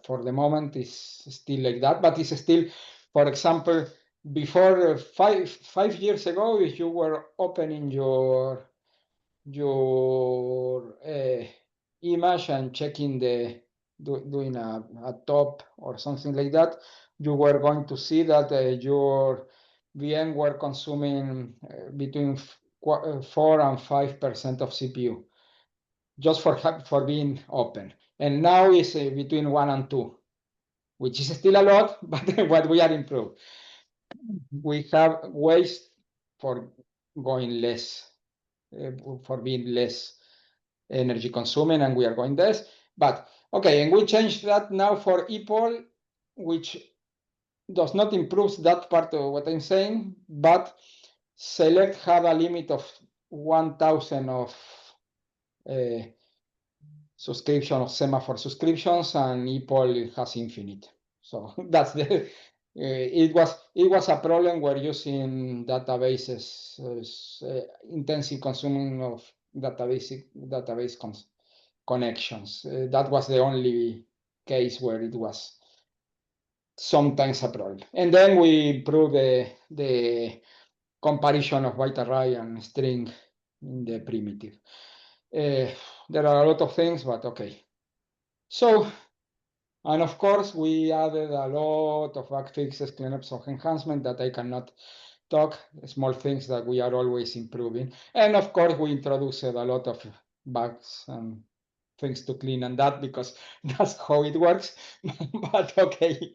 for the moment it's still like that. But it's still, for example, before 5 years ago, if you were opening your image and checking doing a top or something like that, you were going to see that your VM were consuming between 4 and 5% of CPU just for being open. And now it's between 1 and 2, which is still a lot, but what we are improved. We have ways for going less, for being less energy consuming, and we are going this. But okay, and we changed that now for ePol, which does not improve that part of what I'm saying, but select had a limit of 1,000 of subscription of semaphore subscriptions, and ePol has infinite. So that's the it was a problem where using databases, intensive consuming of database connections. That was the only case where it was sometimes a problem. And then we improved the comparison of byte array and string in the primitive. There are a lot of things, but okay. So, and of course, we added a lot of bug fixes, cleanups of enhancement that I cannot talk, small things that we are always improving. And of course, we introduced a lot of bugs and things to clean and that because that's how it works. But okay,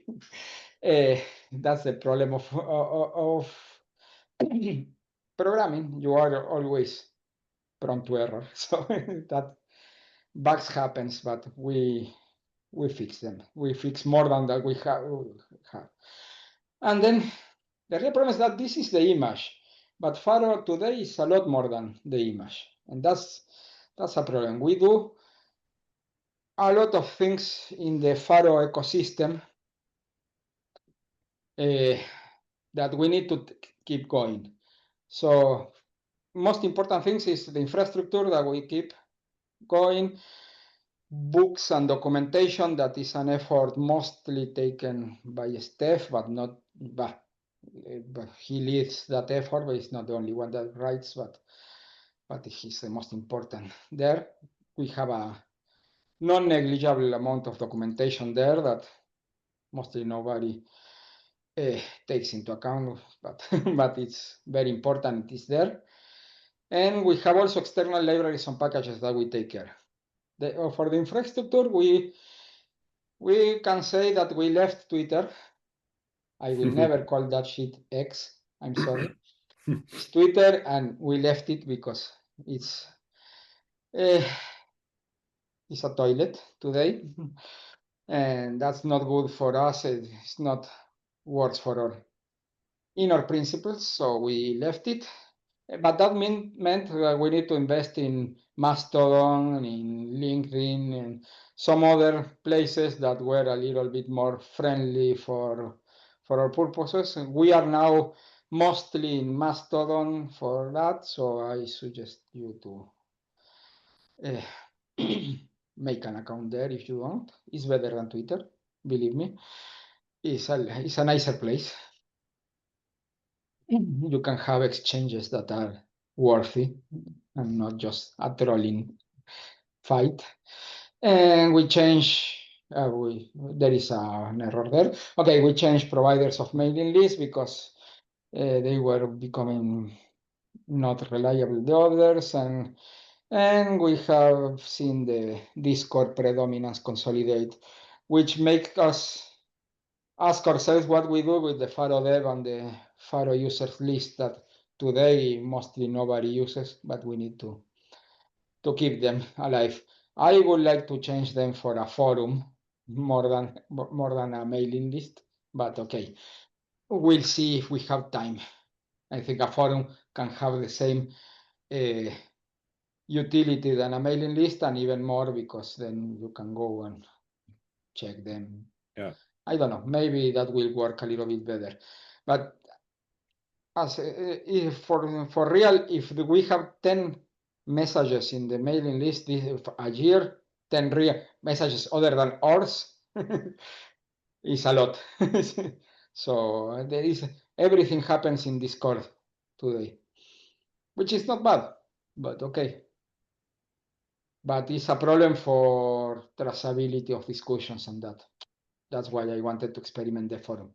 that's the problem of programming. You are always prone to error. So that bugs happens, but we fix them. We fix more than that we have. And then the real problem is that this is the image, but Pharo today is a lot more than the image, and that's a problem. We do a lot of things in the Pharo ecosystem that we need to keep going. So most important things is the infrastructure that we keep going, books and documentation that is an effort mostly taken by Steph, but he leads that effort, but he's not the only one that writes, but he's the most important there. We have a non-negligible amount of documentation there that mostly nobody takes into account, but but it's very important. It is there, and we have also external libraries and packages that we take care. For the infrastructure, we can say that we left Twitter. I will never call that shit X. I'm sorry. It's Twitter, and we left it because it's a toilet today, and that's not good for us. It's not works for our inner principles, so we left it. But that meant that we need to invest in Mastodon, in LinkedIn, and some other places that were a little bit more friendly for our purposes. And we are now mostly in Mastodon for that, so I suggest you to make an account there if you want. It's better than Twitter, believe me. It's a nicer place. You can have exchanges that are worthy and not just a trolling fight. And we change, there is an error there. Okay, we changed providers of mailing lists because they were becoming not reliable, the others, and we have seen the Discord predominance consolidate, which makes us ask ourselves what we do with the Pharo dev and the Pharo users list that today mostly nobody uses, but we need to keep them alive. I would like to change them for a forum more than a mailing list, but okay, we'll see if we have time. I think a forum can have the same utility than a mailing list, and even more, because then you can go and check them. Yeah. I don't know, maybe that will work a little bit better. But as if for real, if we have 10 messages in the mailing list a year, 10 real messages other than ours is a lot. So there is everything happens in Discord today, which is not bad, but okay. But it's a problem for traceability of discussions and that. That's why I wanted to experiment the forum.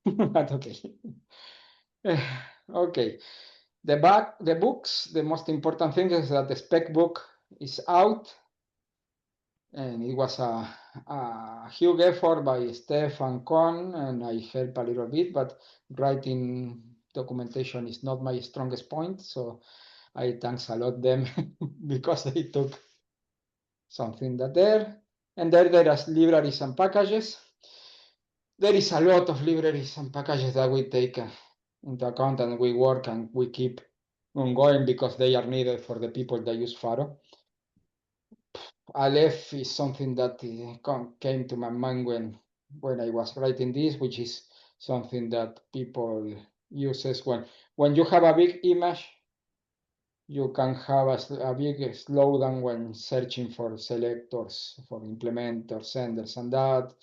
But okay. Okay. The books, the most important thing is that the spec book is out, and it was a huge effort by Stefan Kohn, and I helped a little bit, but writing documentation is not my strongest point, so I thanks a lot them because they took something that there. And there are libraries and packages. There is a lot of libraries and packages that we take into account, and we work and we keep ongoing because they are needed for the people that use Pharo. Aleph is something that came to my mind when I was writing this, which is something that people uses when you have a big image, you can have a big slowdown when searching for selectors, for implementers, senders, and that.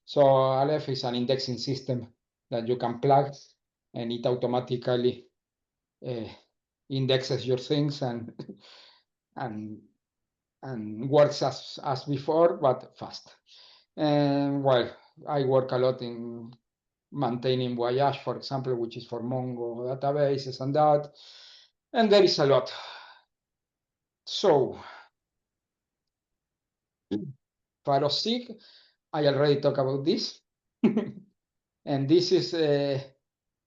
So Aleph is an indexing system that you can plug, and it automatically indexes your things and works as before, but fast. And well, I work a lot in maintaining Voyage, for example, which is for Mongo databases and that. And there is a lot. So Pharo SIG, I already talked about this. And this is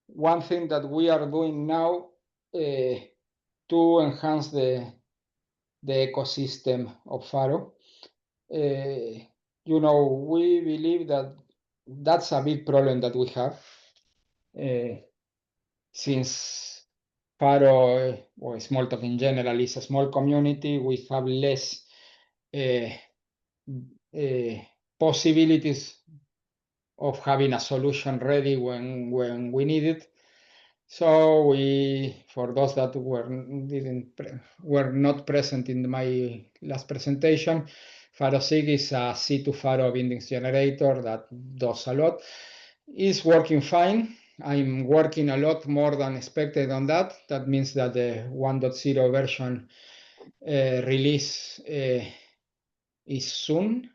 one thing that we are doing now to enhance the ecosystem of Pharo. We believe that that's a big problem that we have. Since Pharo, or Smalltalk in general, is a small community, we have less possibilities of having a solution ready when we need it. So for those that were not present in my last presentation, PharoSig is a C2 Pharo bindings generator that does a lot. It's working fine. I'm working a lot more than expected on that. That means that the 1.0 version release is soon.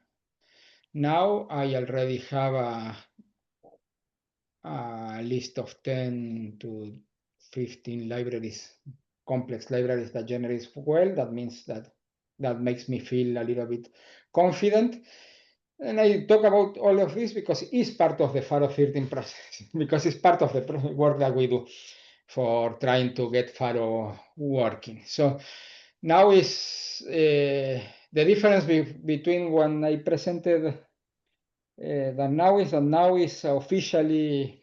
Now I already have a list of 10 to 15 libraries, complex libraries that generates well. That means that makes me feel a little bit confident. And I talk about all of this because it's part of the Pharo 13 process, because it's part of the work that we do for trying to get Pharo working. So now is the difference between when I presented that now is officially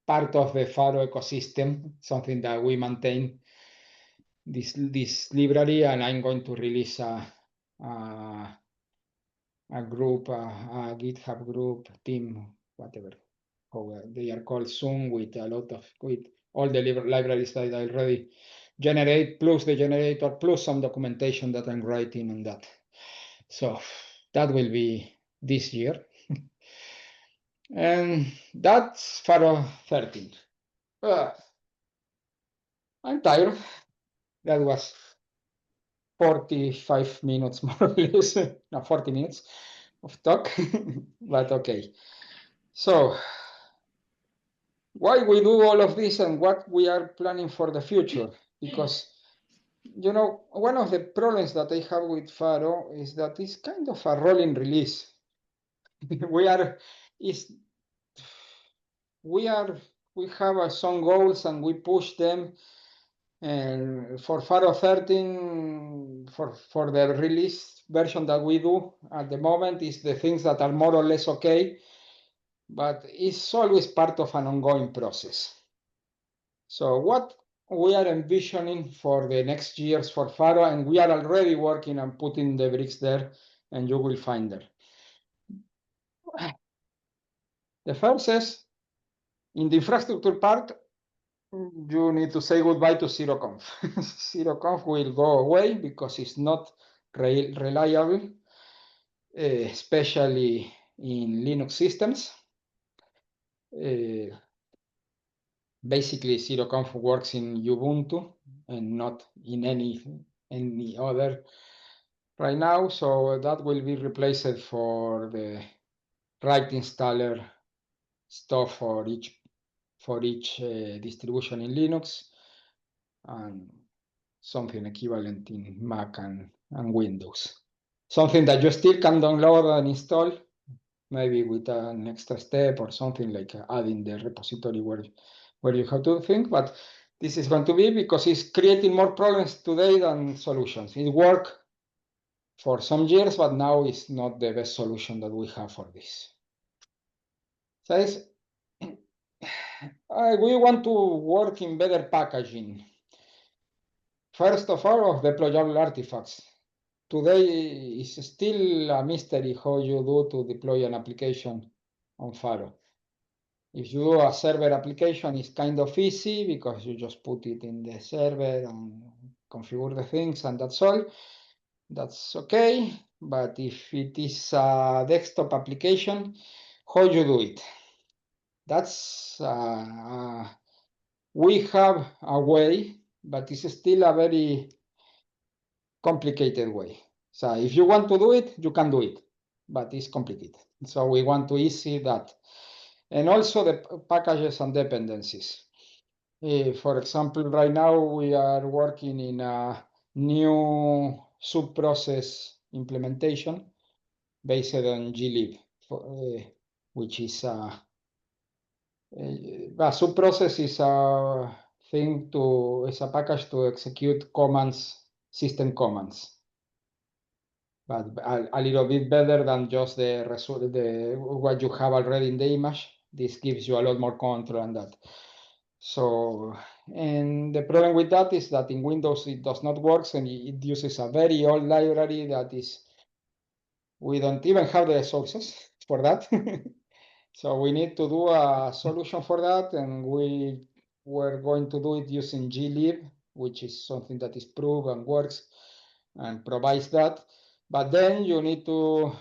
part of the Pharo ecosystem, something that we maintain this library, and I'm going to release a group, a GitHub group, team, whatever, how they are called soon, with a lot of with all the libraries that I already generate, plus the generator, plus some documentation that I'm writing on that. So that will be this year. And that's Pharo 13. I'm tired. That was 45 minutes more or less, no, 40 minutes of talk, but okay. So why we do all of this and what we are planning for the future? Because, you know, one of the problems that I have with Pharo is that it's kind of a rolling release. we have some goals and we push them. And for Pharo 13, for the release version that we do at the moment, is the things that are more or less okay, but it's always part of an ongoing process. So what we are envisioning for the next years for Pharo, and we are already working on putting the bricks there, and you will find them. The first is, in the infrastructure part, you need to say goodbye to zeroconf. zeroconf will go away because it's not reliable, especially in Linux systems. Basically, zeroconf works in Ubuntu and not in any other right now, so that will be replaced for the right installer stuff for each distribution in Linux, and something equivalent in Mac and Windows. Something that you still can download and install, maybe with an extra step or something like adding the repository where you have to think, but this is going to be because it's creating more problems today than solutions. It worked for some years, but now it's not the best solution that we have for this. So we want to work in better packaging. First of all, of deployable artifacts. Today is still a mystery how you do to deploy an application on Pharo. If you do a server application, it's kind of easy because you just put it in the server and configure the things, and that's all. That's okay. But if it is a desktop application, how you do it? That's we have a way, but it's still a very complicated way. So if you want to do it, you can do it, but it's complicated. So we want to easy that. And also the packages and dependencies. For example, right now we are working in a new sub-process implementation based on glib, which is a sub-process is a package to execute commands, system commands, but a little bit better than just the result, what you have already in the image. This gives you a lot more control on that. So, and the problem with that is that in Windows it does not work, and it uses a very old library that is, we don't even have the resources for that. So we need to do a solution for that, and we were going to do it using glib, which is something that is proved and works and provides that. But then you need to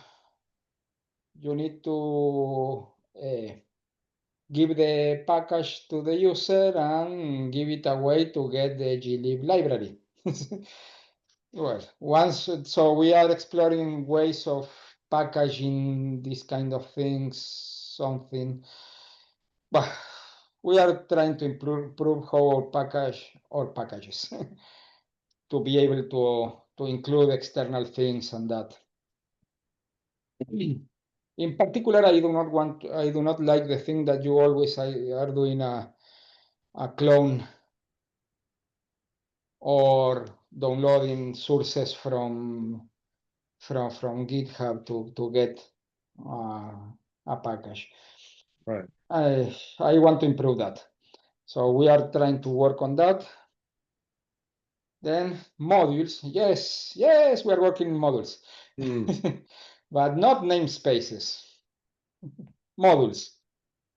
give the package to the user and give it a way to get the glib library. Well, so we are exploring ways of packaging these kind of things, something. But we are trying to improve how our packages to be able to include external things and that. In particular, I do not like the thing that you always are doing a clone or downloading sources from GitHub to get a package. Right. I want to improve that. So we are trying to work on that. Then modules, yes, we are working in modules, but not namespaces. Modules,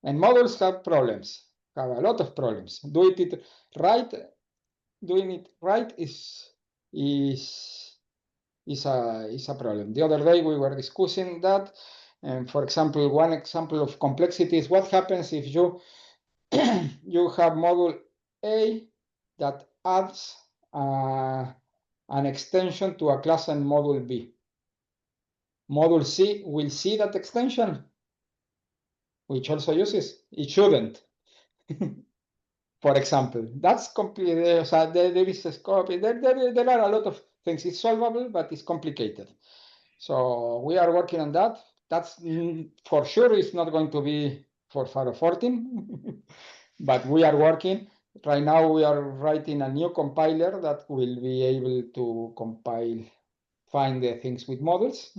and modules have problems, have a lot of problems. Doing it right is a problem. The other day we were discussing that, and for example, one example of complexity is what happens if you you have module A that adds an extension to a class in module B. Module C will see that extension, which also uses. It shouldn't. For example, that's completely. So there is a scope. There are a lot of things. It's solvable, but it's complicated. So we are working on that. That's for sure. It's not going to be for Pharo 14, but we are working. Right now, we are writing a new compiler that will be able to find the things with models.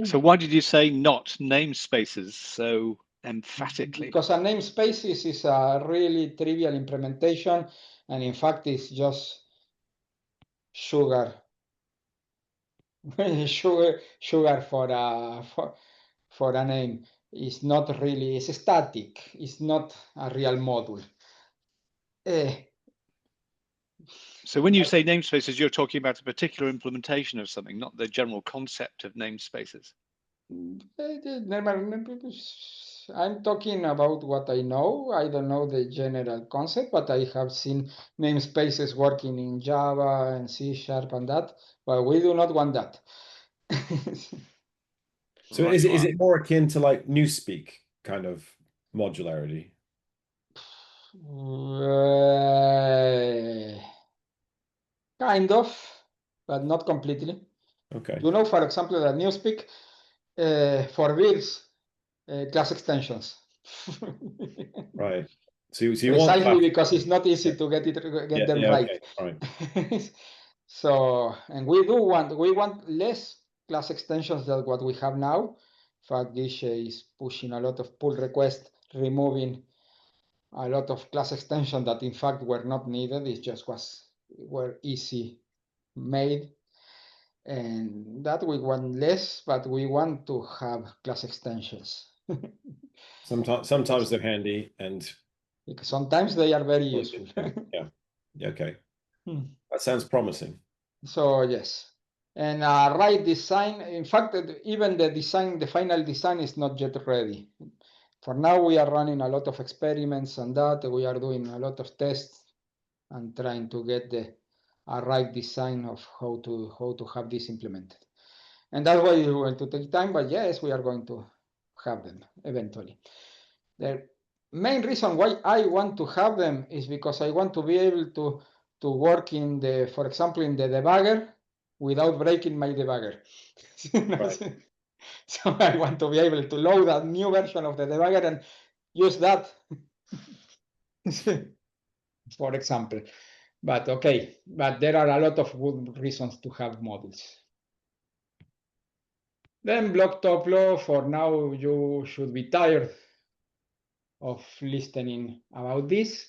So why did you say not namespaces so emphatically? Because a namespace is a really trivial implementation, and in fact, it's just sugar. sugar for a name. It's not really. It's static. It's not a real module. So when you say namespaces, you're talking about a particular implementation of something, not the general concept of namespaces. I'm talking about what I know. I don't know the general concept, but I have seen namespaces working in Java and C# and that, but we do not want that. So is it more akin to like Newspeak kind of modularity? Kind of, but not completely. Okay. You know, for example, that Newspeak forbids class extensions. Right. So you want Precisely class because it's not easy yeah. to get them Yeah, right. okay, right. So, and we want less class extensions than what we have now. In fact, this is pushing a lot of pull requests, removing a lot of class extensions that in fact were not needed. It just were easy made. And that we want less, but we want to have class extensions. Sometimes they're handy and Because sometimes they are very useful. yeah. Okay. That sounds promising. So yes, and right design. In fact, even the final design is not yet ready. For now, we are running a lot of experiments on that. We are doing a lot of tests and trying to get the right design of how to have this implemented. And that's why it's going to take time. But yes, we are going to have them eventually. The main reason why I want to have them is because I want to be able to work in for example, in the debugger without breaking my debugger. Right. So I want to be able to load a new version of the debugger and use that, for example. But okay, but there are a lot of good reasons to have models. Then block top law, for now you should be tired of listening about this.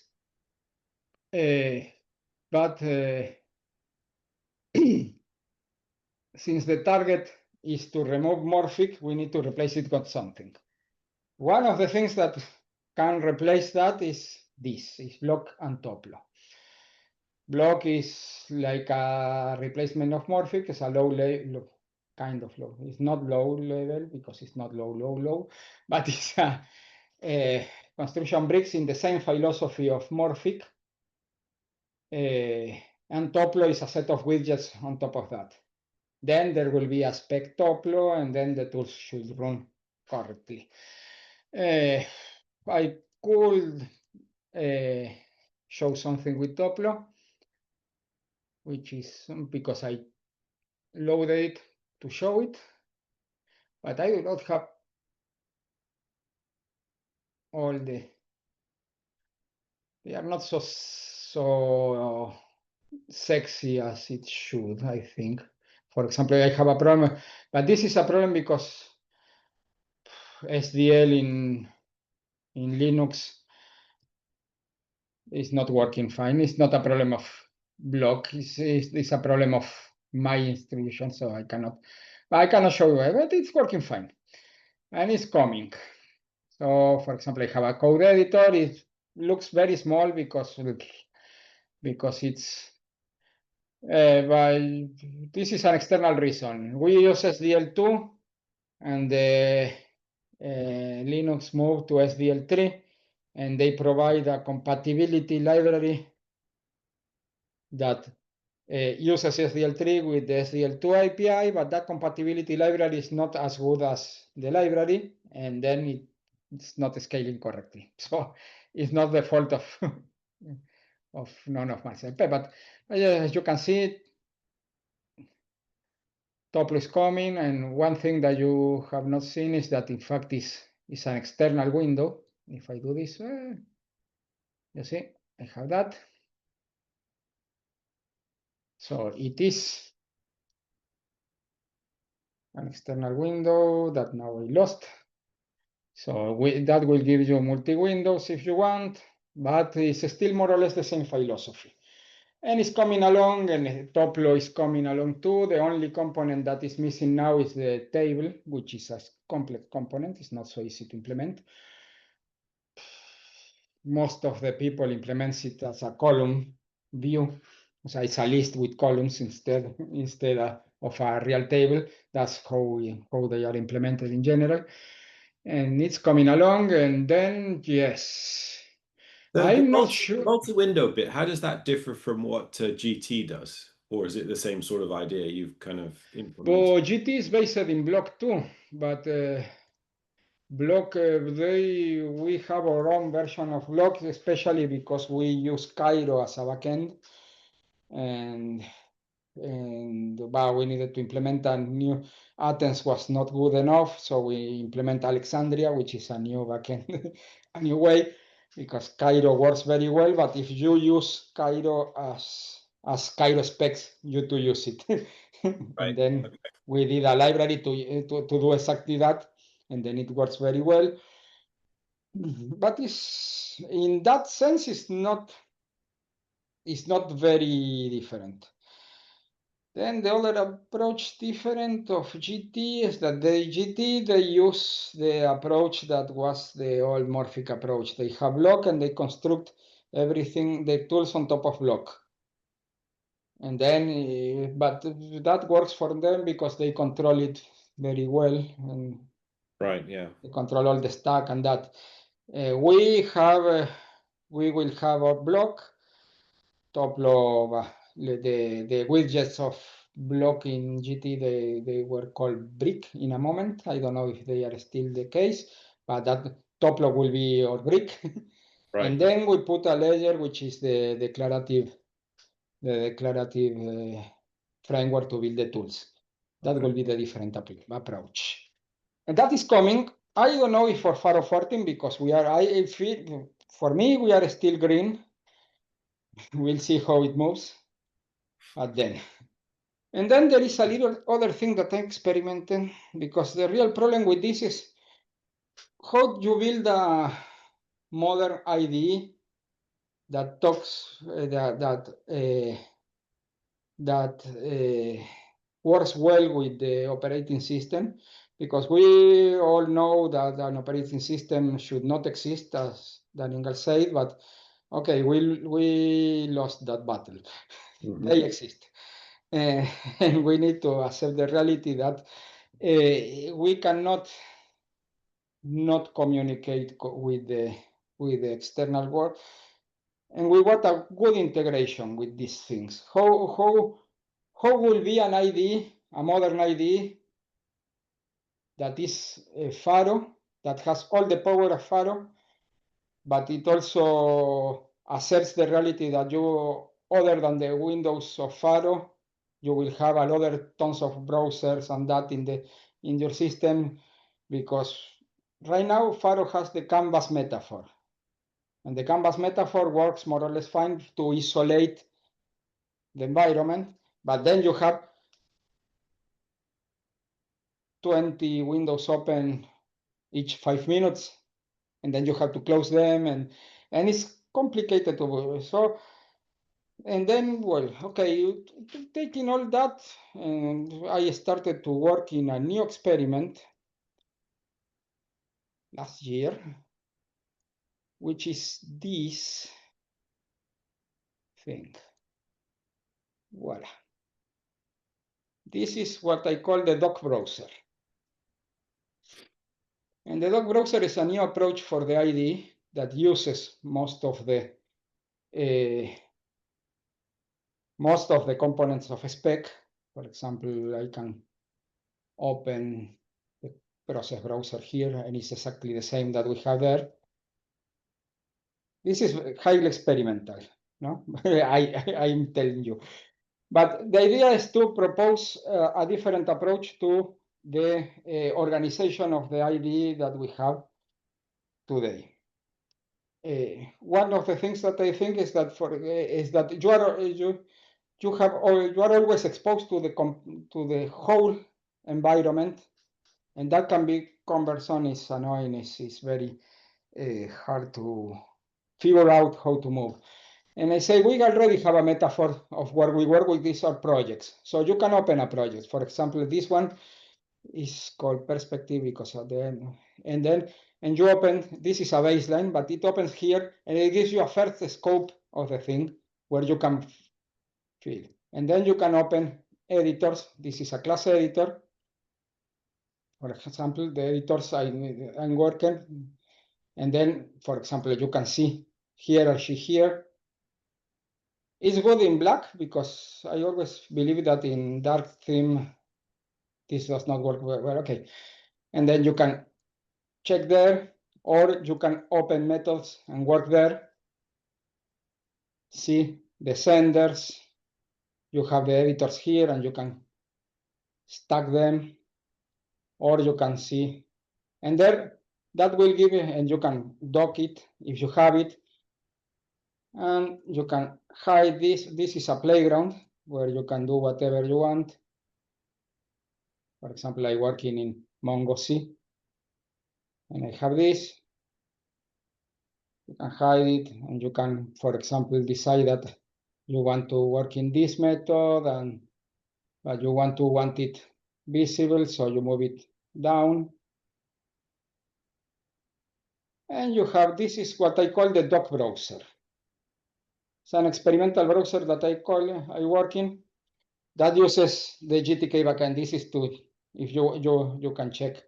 But since the target is to remove morphic, we need to replace it with something. One of the things that can replace that is block and top law. Block is like a replacement of morphic. It's a low level, kind of low. It's not low level because it's not low, but it's a construction bricks in the same philosophy of morphic. And top law is a set of widgets on top of that. Then there will be a spec top law, and then the tools should run correctly. I could show something with Toplo, which is because I loaded it to show it, but I do not have all they are not so sexy as it should, I think. For example, I have a problem, but this is a problem because SDL in Linux is not working fine. It's not a problem of block. It's a problem of my institution, so I cannot show you, but it's working fine, and it's coming. So, for example, I have a code editor. It looks very small because it's this is an external reason. We use SDL2, and Linux moved to SDL3, and they provide a compatibility library that uses SDL3 with the SDL2 API, but that compatibility library is not as good as the library, and then it's not scaling correctly. So it's not the fault of of none of myself. But as you can see, Toplo is coming, and one thing that you have not seen is that in fact is an external window. If I do this, you see, I have that. So it is an external window that now I lost. So that will give you multi-windows if you want, but it's still more or less the same philosophy. And it's coming along, and Toplo is coming along too. The only component that is missing now is the table, which is a complex component. It's not so easy to implement. Most of the people implements it as a column view. So it's a list with columns instead of a real table. That's how they are implemented in general. And it's coming along, and then yes, I'm not sure. Multi-window bit, how does that differ from what GT does? Or is it the same sort of idea you've kind of implemented? Well, GT is based in block too, but block we have our own version of block, especially because we use Cairo as a backend, and but we needed to implement a new. Athens was not good enough, so we implement Alexandria, which is a new backend, a new way, because Cairo works very well. But if you use Cairo as Cairo specs you to use it, and then we did a library to do exactly that, and then it works very well. But it's in that sense, it's not very different. Then the other approach different of GT is that they use the approach that was the old Morphic approach. They have block and they construct everything, the tools on top of block. And then, but that works for them because they control it very well. And right, yeah. They control all the stack and that. We will have a block, Toplo, the widgets of block in GT, they were called brick in a moment. I don't know if they are still the case, but that Toplo will be our brick. Right. And then we put a layer, which is the declarative framework to build the tools. That will be the different approach. And that is coming. I don't know if for Pharo 14, because I feel, for me, we are still green. We'll see how it moves. But then. And then there is a little other thing that I'm experimenting, because the real problem with this is how you build a modern IDE that talks, that works well with the operating system, because we all know that an operating system should not exist, as Daniel said, but okay, we lost that battle. They exist. And we need to accept the reality that we cannot not communicate with the external world, and we want a good integration with these things. How will be an IDE, a modern IDE that is Pharo, that has all the power of Pharo, but it also asserts the reality that you, other than the windows of Pharo, you will have a lot of tons of browsers and that in your system, because right now Pharo has the canvas metaphor. And the canvas metaphor works more or less fine to isolate the environment, but then you have 20 windows open each 5 minutes, and then you have to close them, and it's complicated to work. So, and then, well, okay, taking all that, and I started to work in a new experiment last year, which is this thing. Voila. This is what I call the doc browser. And the doc browser is a new approach for the IDE that uses most of the components of a spec. For example, I can open the process browser here, and it's exactly the same that we have there. This is highly experimental, no? I'm telling you. But the idea is to propose a different approach to the organization of the IDE that we have today. One of the things that I think is that you are always exposed to the whole environment, and that can be cumbersome, is annoying, is very hard to figure out how to move. And I say we already have a metaphor of where we work with these are projects. So you can open a project. For example, this one is called perspective because at the end, and you open, this is a baseline, but it opens here and it gives you a first scope of the thing where you can fill. And then you can open editors. This is a class editor. For example, the editors I'm working. And then, for example, you can see hierarchy here. It's good in black because I always believe that in dark theme, this does not work well. Okay. And then you can check there, or you can open methods and work there. See the senders. You have the editors here and you can stack them, or you can see, and there that will give you, and you can dock it if you have it. And you can hide this. This is a playground where you can do whatever you want. For example, I'm working in Mongo C, and I have this. You can hide it, and you can, for example, decide that you want to work in this method, and but you want it visible, so you move it down. And you have, this is what I call the doc browser. It's an experimental browser that I work in that uses the GTK backend. This is to, if you can check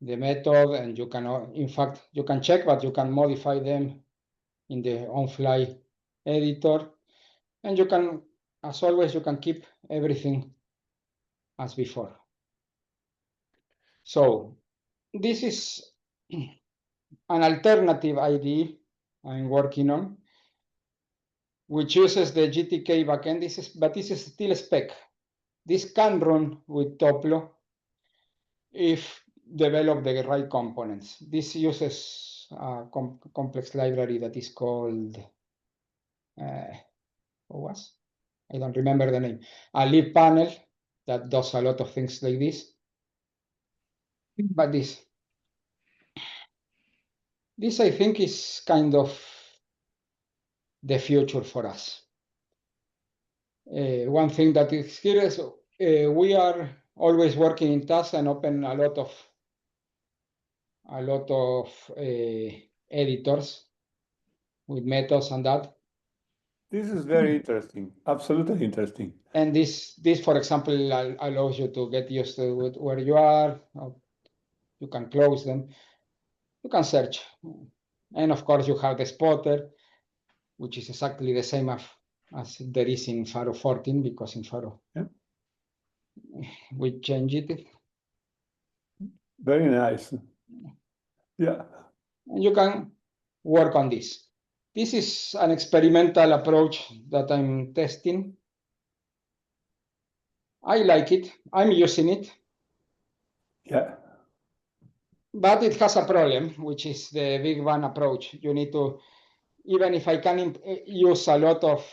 the method, and you can, in fact, you can check, but you can modify them in the on-fly editor. And you can, as always, you can keep everything as before. So this is an alternative IDE I'm working on, which uses the GTK backend. But this is still a spec. This can run with Toplo if develop the right components. This uses a complex library that is called, what was? I don't remember the name. A lib panel that does a lot of things like this. But this I think is kind of the future for us. One thing that is here is we are always working in tasks and open a lot of editors with methods and that. This is very interesting, absolutely interesting. And this, for example, allows you to get used to where you are. You can close them. You can search. And of course, you have the spotter, which is exactly the same as there is in Pharo 14, because in Pharo, we changed it. Very nice. Yeah. And you can work on this. This is an experimental approach that I'm testing. I like it. I'm using it. Yeah. But it has a problem, which is the Big Bang approach. You need to, even if I can use a lot of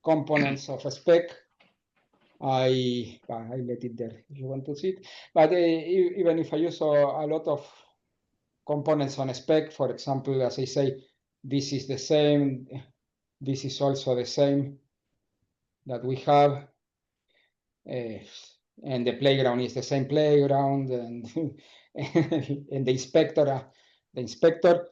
components of a spec, I let it there if you want to see it. But even if I use a lot of components on a spec, for example, as I say, this is the same, this is also the same that we have, and the playground is the same playground, and and the inspector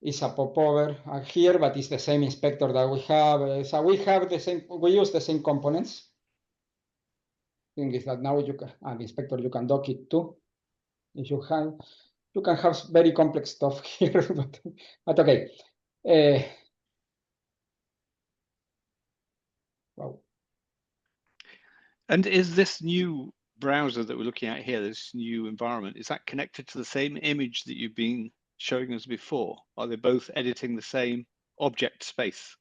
is a popover here, but it's the same inspector that we have. So we have the same, we use the same components. Thing is that now you can, the inspector, you can dock it too. If you have, you can have very complex stuff here, but okay. Wow. And is this new browser that we're looking at here, this new environment, is that connected to the same image that you've been showing us before? Are they both editing the same object space?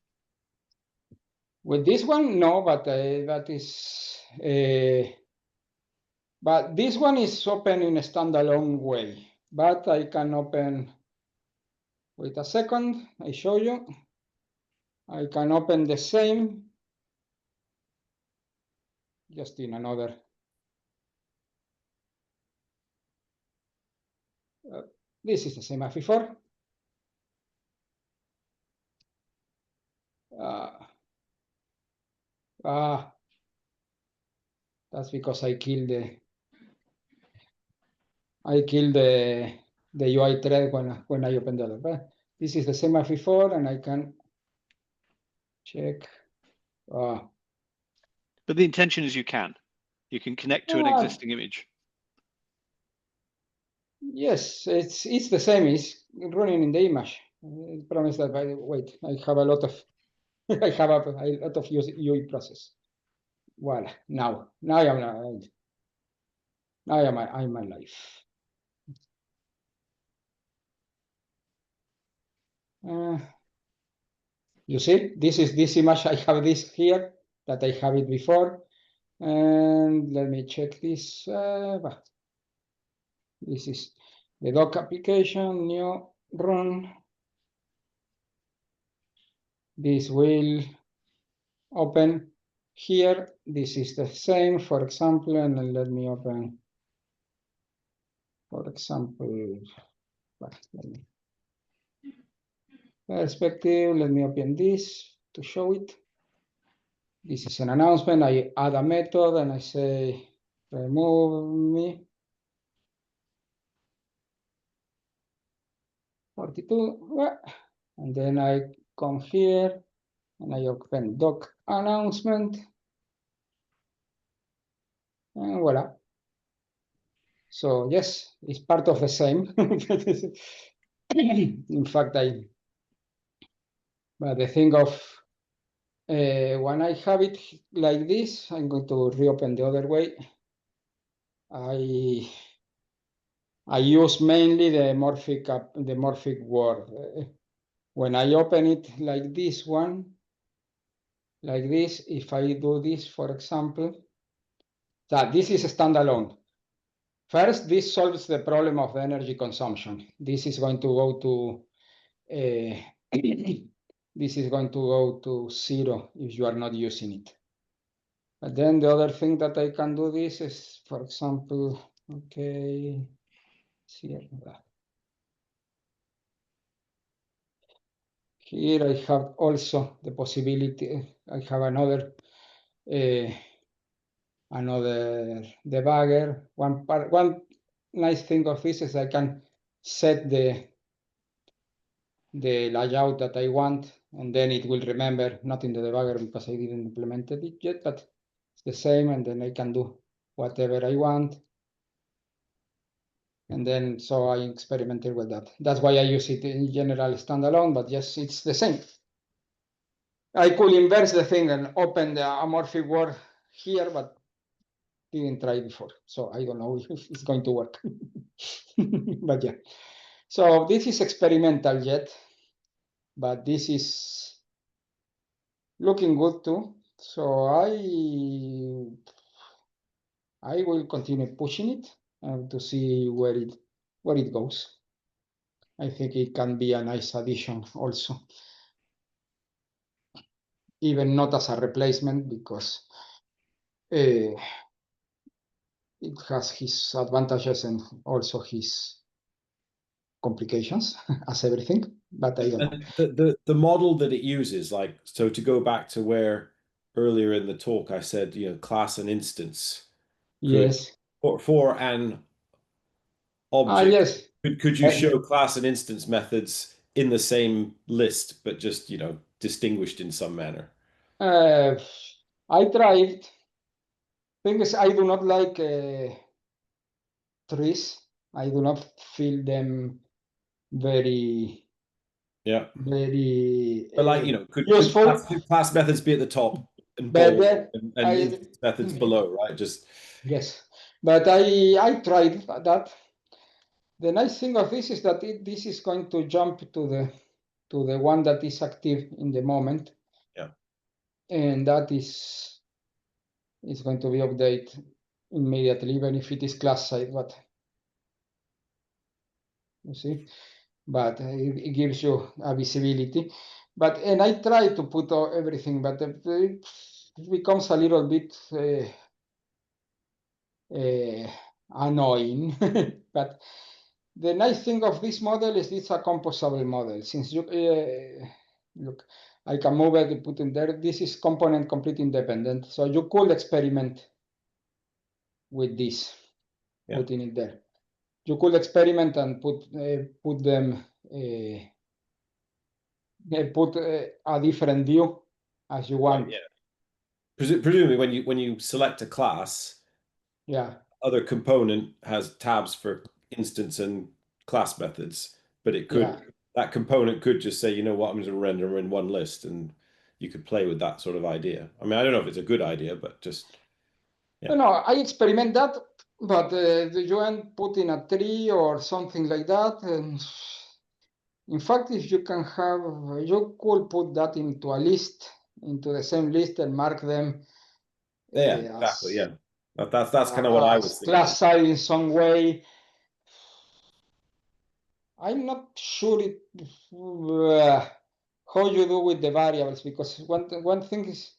With this one, no, but that is, but this one is open in a standalone way. But I can open, wait a second, I show you. I can open the same, just in another. This is the same as before. That's because I killed the UI thread when I opened the other. This is the same as before, and I can check. But the intention is you can connect to an existing image. Yes, it's the same. It's running in the image. I promise that. Wait, I have a lot of I have a lot of UI process. Voila! Now I'm alive. You see, this is this image. I have this here that I have it before, and let me check this. This is the doc application, new run. This will open here. This is the same, for example, and then let me open, for example, perspective. Let me open this to show it. This is an announcement. I add a method and I say remove me 42, and then I come here and I open doc announcement, and voila. So yes, it's part of the same. In fact, but the thing of when I have it like this, I'm going to reopen the other way. I use mainly the morphic word. When I open it like this one, like this, if I do this, for example, that this is a standalone. First, this solves the problem of the energy consumption. This is going to go to this is going to go to 0 if you are not using it. But then the other thing that I can do this is, for example, okay, here I have also the possibility, I have another debugger. One nice thing of this is I can set the layout that I want, and then it will remember, not in the debugger because I didn't implement it yet, but it's the same, and then I can do whatever I want. And then, so I experimented with that. That's why I use it in general standalone, but yes, it's the same. I could inverse the thing and open the amorphic word here, but didn't try before. So I don't know if it's going to work, but yeah. So this is experimental yet, but this is looking good too. So I will continue pushing it to see where it goes. I think it can be a nice addition also, even not as a replacement, because it has his advantages and also his complications as everything, but I don't know. And the model that it uses, like, so to go back to where earlier in the talk I said, class and instance could Yes. for an object. Yes. Could you show class and instance methods in the same list, but just, distinguished in some manner? I tried. Thing is, I do not like trees. I do not feel them very, Yeah. very But like, could useful. class methods be at the top and But bold and I instance methods below, right? Just yes, but I tried that. The nice thing of this is that this is going to jump to the one that is active in the moment. Yeah. And that is going to be updated immediately, even if it is class side, but you see, but it gives you a visibility. But and I try to put everything, but it becomes a little bit annoying. But the nice thing of this model is it's a composable model. Since you look, I can move it and put in there. This is component complete independent, so you could experiment with this, putting it there. You could experiment and put them put a different view as you want. Right, yeah. Presumably, when you select a class, Yeah. other component has tabs for instance and class methods, but that component could just say, you know what, I'm going to render them in one list, and you could play with that sort of idea. I mean, I don't know if it's a good idea, but just No, I experiment that, but you end put in a tree or something like that, and in fact, if you can have, you could put that into a list, into the same list, and mark them exactly, yeah. That's kind of what I was as thinking. class side in some way. I'm not sure how you do with the variables, because one thing is,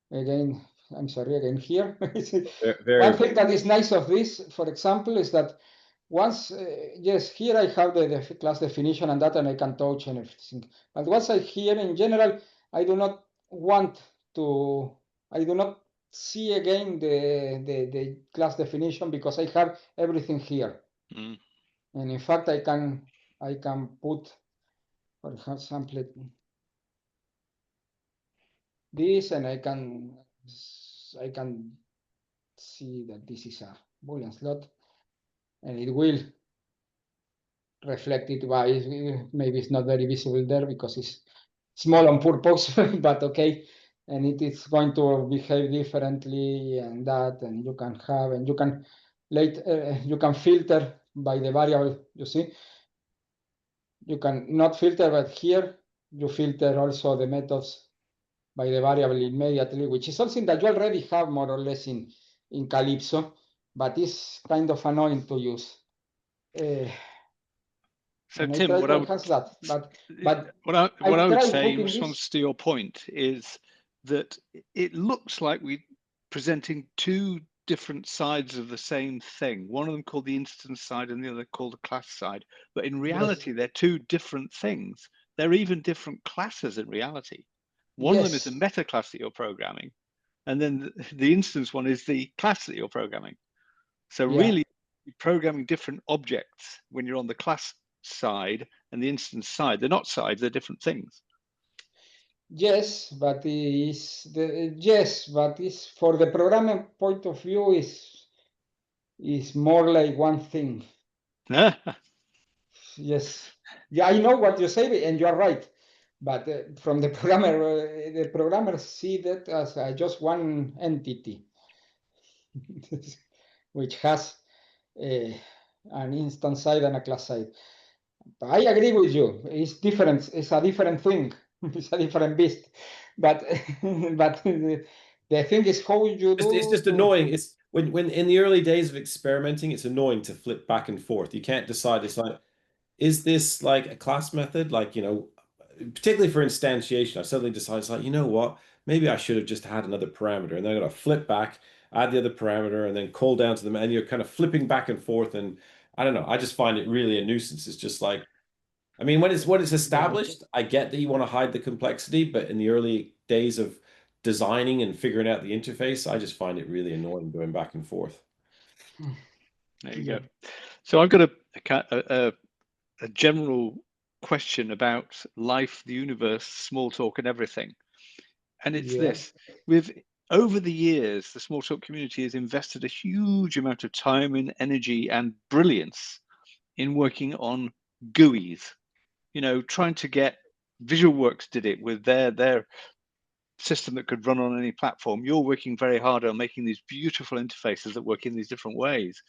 again, I'm sorry, again here. One thing that is nice of this, for example, is that once, yes, here I have the class definition and that, and I can touch and everything. But once I here in general, I do not want to, I do not see again the class definition, because I have everything here. Mm. And in fact, I can put, for example, this, and I can see that this is a Boolean slot, and it will reflect it by, maybe it's not very visible there because it's small on purpose, but okay. And it is going to behave differently, and that, and you can have, and you can you can filter by the variable, you see. You can not filter, but here you filter also the methods by the variable immediately, which is something that you already have more or less in Calypso, but it's kind of annoying to use. So and Tim, I try to enhance that, but what I I would tried say in putting response this. to your point is that it looks like we're presenting two different sides of the same thing. One of them called the instance side and the other called the class side. But in reality, they're two different things. They're even different classes in reality. One of them is the meta class that you're programming, and then the instance one is the class that you're programming. So really, you're programming different objects when you're on the class side and the instance side. They're not sides, they're different things. Yes, but is for the programming point of view is more like one thing. Yes, yeah, I know what you say, and you are right. But from the programmers see that as just one entity, which has an instance side and a class side. I agree with you. It's different. It's a different thing. It's a different beast. But but the thing is how you It's do just annoying. It's when in the early days of experimenting, it's annoying to flip back and forth. You can't decide. It's like, is this like a class method? Like, particularly for instantiation, I suddenly decide it's like, you know what? Maybe I should have just had another parameter. And then I'm going to flip back, add the other parameter, and then call down to them. And you're kind of flipping back and forth. And I don't know. I just find it really a nuisance. It's just like, I mean, when it's established, I get that you want to hide the complexity, but in the early days of designing and figuring out the interface, I just find it really annoying going back and forth. There you go. So I've got a general question about life, the universe, small talk, and everything. And it's this: over the years, the small talk community has invested a huge amount of time and energy and brilliance in working on GUIs. Trying to get Visualworks did it with their system that could run on any platform. You're working very hard on making these beautiful interfaces that work in these different ways.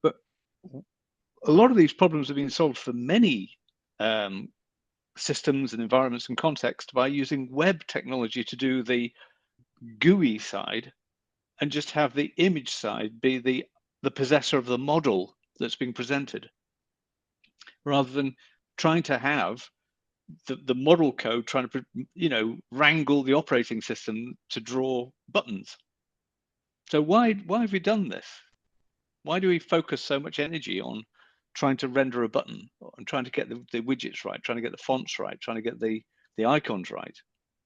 But a lot of these problems have been solved for many systems and environments and context by using web technology to do the GUI side and just have the image side be the possessor of the model that's being presented, rather than trying to have the model code trying to wrangle the operating system to draw buttons. So why have we done this? Why do we focus so much energy on trying to render a button and trying to get the widgets right, trying to get the fonts right, trying to get the icons right,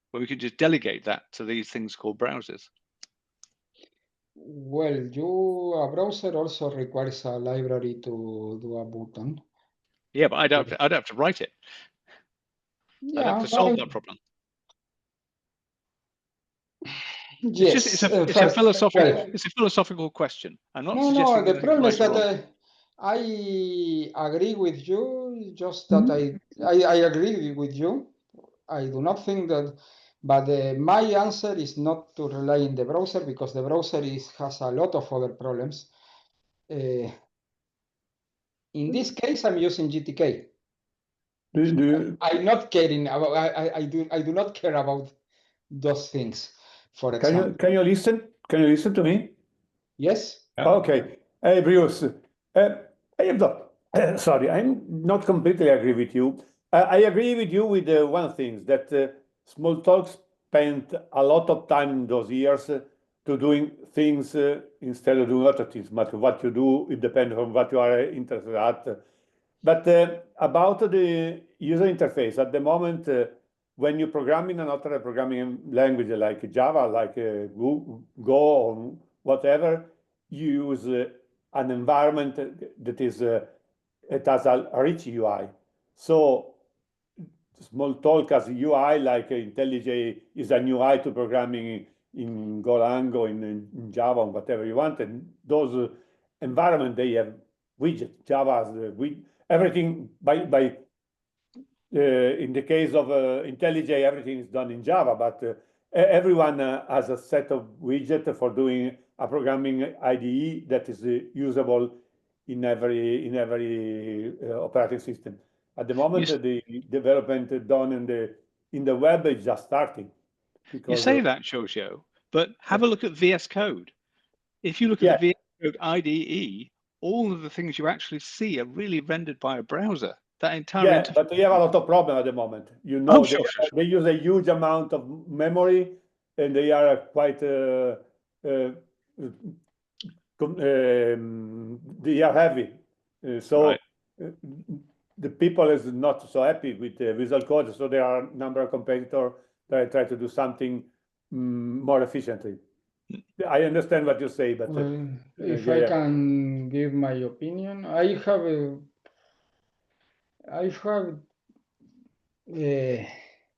where we could just delegate that to these things called browsers? Well, a browser also requires a library to do a button. Yeah, but I'd have to write it. I'd have to solve that problem. Yes, it's a philosophical question. I'm not suggesting the problem is right or that wrong. I agree with you, just that I agree with you. I do not think that, but my answer is not to rely in the browser, because the browser has a lot of other problems. In this case, I'm using GTK. I'm not caring about. I do not care about those things. For example, Can you listen? Can you listen to me? yes. Yeah. Okay. Hey, Bruce. I am not. Sorry, I'm not completely agree with you. I agree with you with one thing, that Smalltalk spent a lot of time in those years to doing things instead of doing other things. But what you do, it depends on what you are interested at. But about the user interface, at the moment, when you program in another programming language like Java, like Go or whatever, you use an environment that it has a rich UI. So Smalltalk as a UI, like IntelliJ is a new UI to programming in Golang or in Java or whatever you want. And those environment, they have widgets. Java has everything by in the case of IntelliJ, everything is done in Java, but everyone has a set of widgets for doing a programming IDE that is usable in every operating system. At the moment, the development done in the web is just starting. You say that, Giorgio, but have a look at VS Code. If you look at the VS Code IDE, all of the things you actually see are really rendered by a browser. That entire interface. But they have a lot of problem at the moment. They use a huge amount of memory, and they are quite they are heavy. So the people is not so happy with Visual Code. So there are a number of competitors that try to do something more efficiently. I understand what you say, but if I can give my opinion, I have a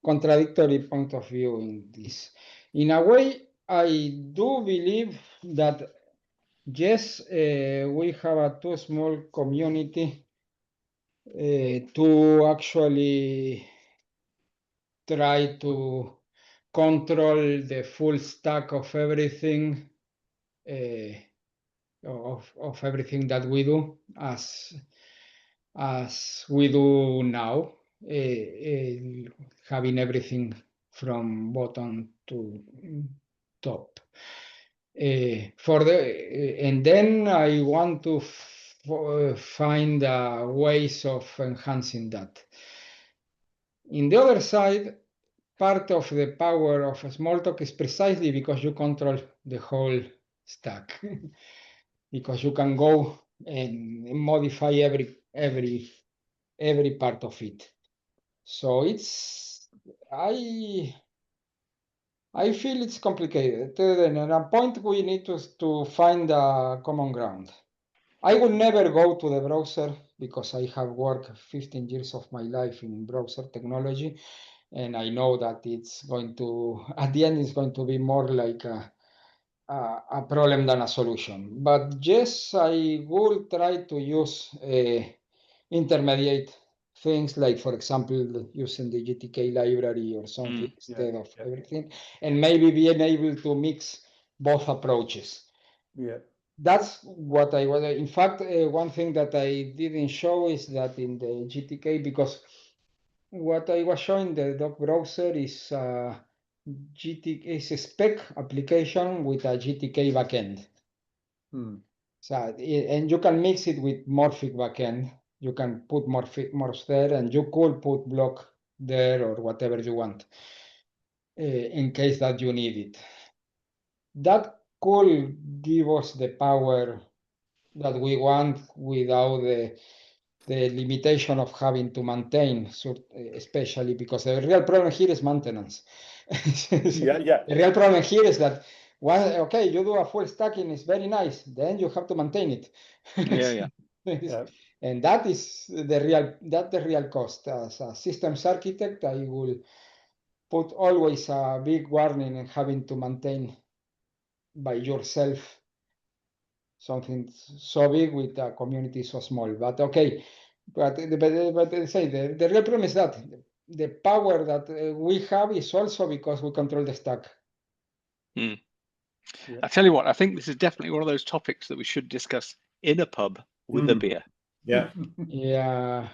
contradictory point of view in this. In a way, I do believe that yes, we have a too small community to actually try to control the full stack of everything, of everything that we do. As as we do now, having everything from bottom to top. And then I want to find ways of enhancing that. In the other side, part of the power of Smalltalk is precisely because you control the whole stack, because you can go and modify every part of it. So I feel it's complicated. And at a point we need to find a common ground. I will never go to the browser because I have worked 15 years of my life in browser technology, and I know that it's going to, at the end, it's going to be more like a problem than a solution. But yes, I will try to use intermediate things like, for example, using the GTK library or something instead of everything, and maybe being able to mix both approaches. Yeah. That's what I was. In fact, one thing that I didn't show is that in the GTK, because what I was showing the doc browser is is a spec application with a GTK backend. So, and you can mix it with Morphic backend. You can put Morphs there, and you could put block there or whatever you want in case that you need it. That could give us the power that we want without the limitation of having to maintain, especially because the real problem here is maintenance. Yeah. The real problem here is that okay, you do a full stacking, it's very nice, then you have to maintain it. Yeah. And that is the real cost. As a systems architect, I will put always a big warning in having to maintain by yourself something so big with a community so small. But okay, but say the real problem is that the power that we have is also because we control the stack. I tell you what, I think this is definitely one of those topics that we should discuss in a pub with a beer. Yeah. Yeah.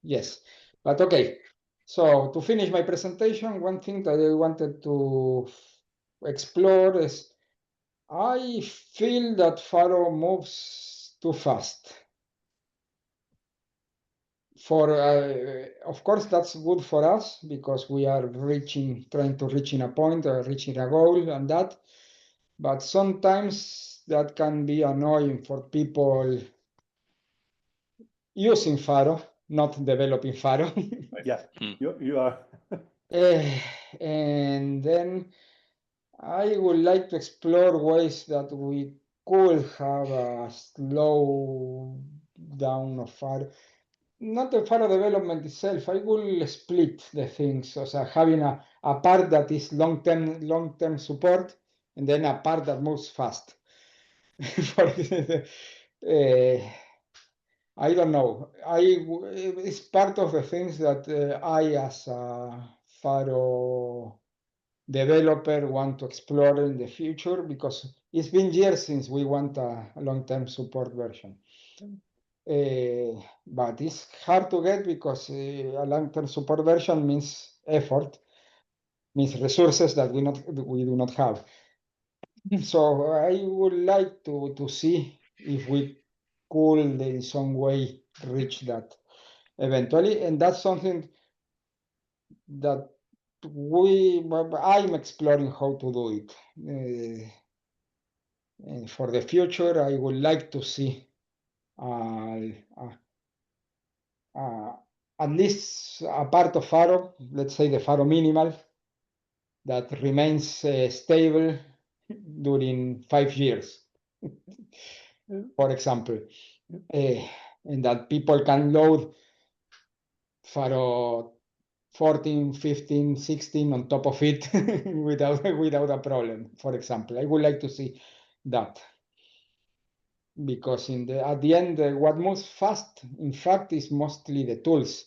Yes. But okay. So to finish my presentation, one thing that I wanted to explore is I feel that Pharo moves too fast. Of course, that's good for us because we are trying to reach in a point or reaching a goal and that. But sometimes that can be annoying for people using Pharo, not developing Pharo. Yeah, you are. And then I would like to explore ways that we could have a slow down of Pharo. Not the Pharo development itself. I will split the things. So having a part that is long-term support, and then a part that moves fast. I don't know. It's part of the things that I, as a Pharo developer, want to explore in the future because it's been years since we want a long-term support version. But it's hard to get because a long-term support version means effort, means resources that we do not have. So I would like to see if we could in some way reach that eventually, and that's something that I'm exploring how to do it. And for the future, I would like to see at least a part of Pharo, let's say the Pharo minimal, that remains stable during 5 years, for example, and that people can load Pharo 14, 15, 16 on top of it without a problem, for example. I would like to see that. Because at the end, what moves fast, in fact, is mostly the tools.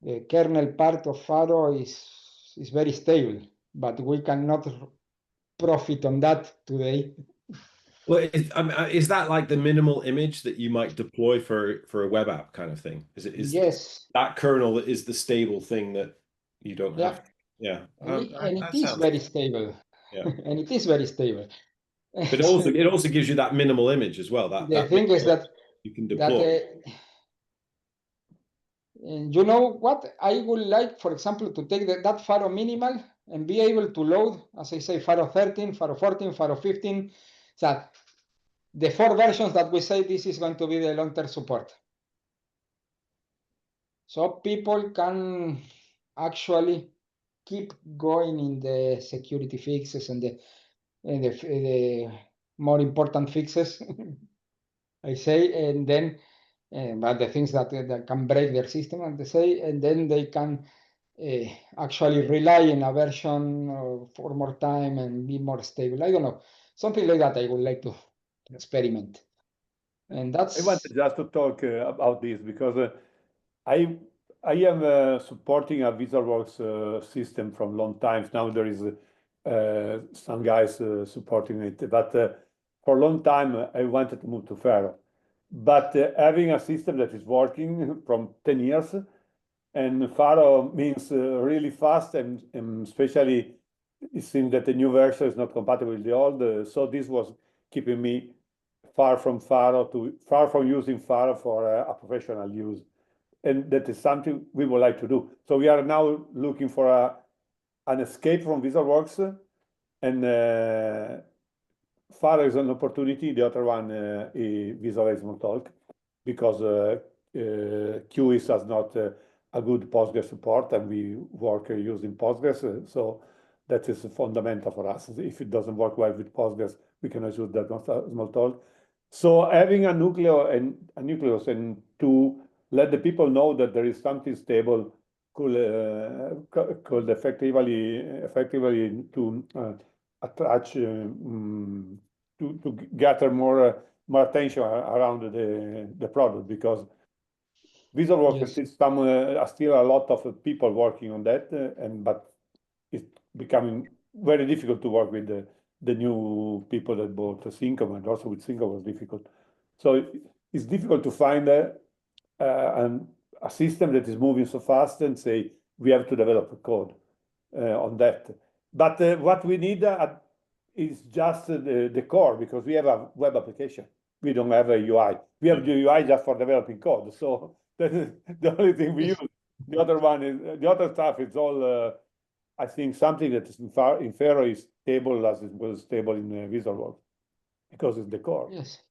The kernel part of Pharo is very stable, but we cannot profit on that today. Well, I mean, is that like the minimal image that you might deploy for a web app kind of thing? Is Yes, that kernel is the stable thing that you don't yeah, have? Yeah, and it that is sounds very stable, yeah. and it is very stable. But it also gives you that minimal image as well. The thing is minimal that you can that deploy. you know what I would like, for example, to take that Pharo minimal and be able to load, as I say, Pharo 13, Pharo 14, Pharo 15. So the 4 versions that we say this is going to be the long-term support. So people can actually keep going in the security fixes and the more important fixes, I say, and then but the things that can break their system, and they say, and then they can actually rely in a version for more time and be more stable. I don't know, something like that. I would like to experiment, and I that's wanted just to talk about this because I I am supporting a VisalWorks system from long times now. There is some guys supporting it, but for a long time I wanted to move to Pharo. But having a system that is working from 10 years, and Pharo means really fast, and especially it seems that the new version is not compatible with the old. So this was keeping me far from using Pharo for a professional use, and that is something we would like to do. So we are now looking for an escape from VisalWorks, and Pharo is an opportunity. The other one is Visual Smalltalk, because QIS has not a good Postgres support, and we work using Postgres. So that is fundamental for us. If it doesn't work well with Postgres, we cannot use that Smalltalk. So having a nucleus and to let the people know that there is something stable could effectively to attach to gather more attention around the product, because VisalWorks yes, is still a lot of people working on that, but it's becoming very difficult to work with the new people that bought Syncom, and also with Syncom was difficult. So it's difficult to find a system that is moving so fast and say we have to develop a code on that. But what we need is just the core, because we have a web application. We don't have a UI. We have the UI just for developing code. So that is the only thing we use. The other stuff is all, I think, something that is in Pharo is stable as it was stable in VisalWorks, because it's the core. yes,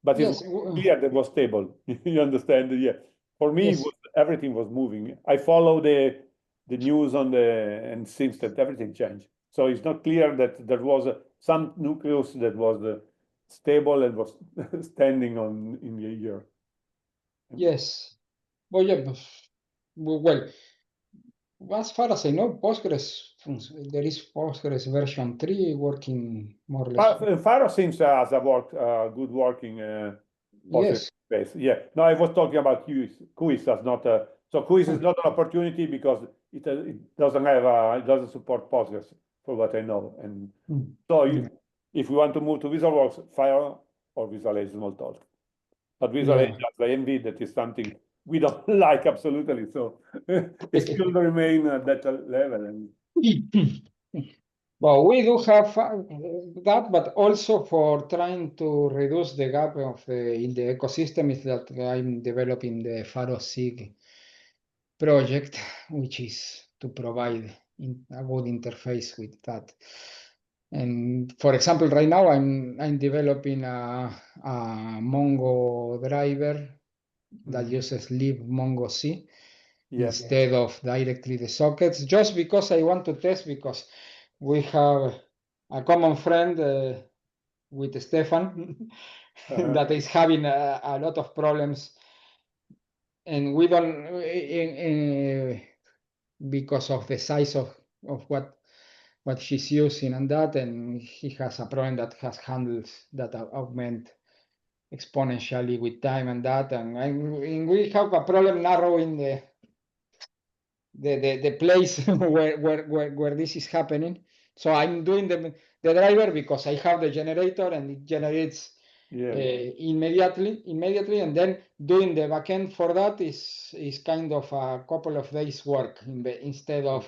But yes. it's clear that was stable. You understand? Yeah. For me, Yes. everything was moving. I follow the news and seems that everything changed. So it's not clear that there was some nucleus that was stable and was standing on in the year. Yes. Well, yeah, well, as far as I know, there is Postgres version 3 working more or less. Pharo seems as a good working Postgres Yes, space. Yeah. No, I was talking about QIS as not so QIS is not an opportunity because it doesn't support Postgres, for what I know. And so if we want to move to VisalWorks, Pharo or Visual Smalltalk. But Visual yeah. as the envy, that is something we don't like absolutely. So it still remain at that level. And Well, we do have that, but also for trying to reduce the gap in the ecosystem is that I'm developing the Pharo SIG project, which is to provide a good interface with that. And for example, right now I'm developing a Mongo driver that uses libmongo C instead of directly the sockets, just because I want to test, because we have a common friend with Stefan that is having a lot of problems, and we don't because of the size of what she's using and that, and he has a problem that has handles that augment exponentially with time and that, and we have a problem narrowing the place where this is happening. So I'm doing the driver because I have the generator and it generates Yeah. immediately, and then doing the backend for that is kind of a couple of days work instead of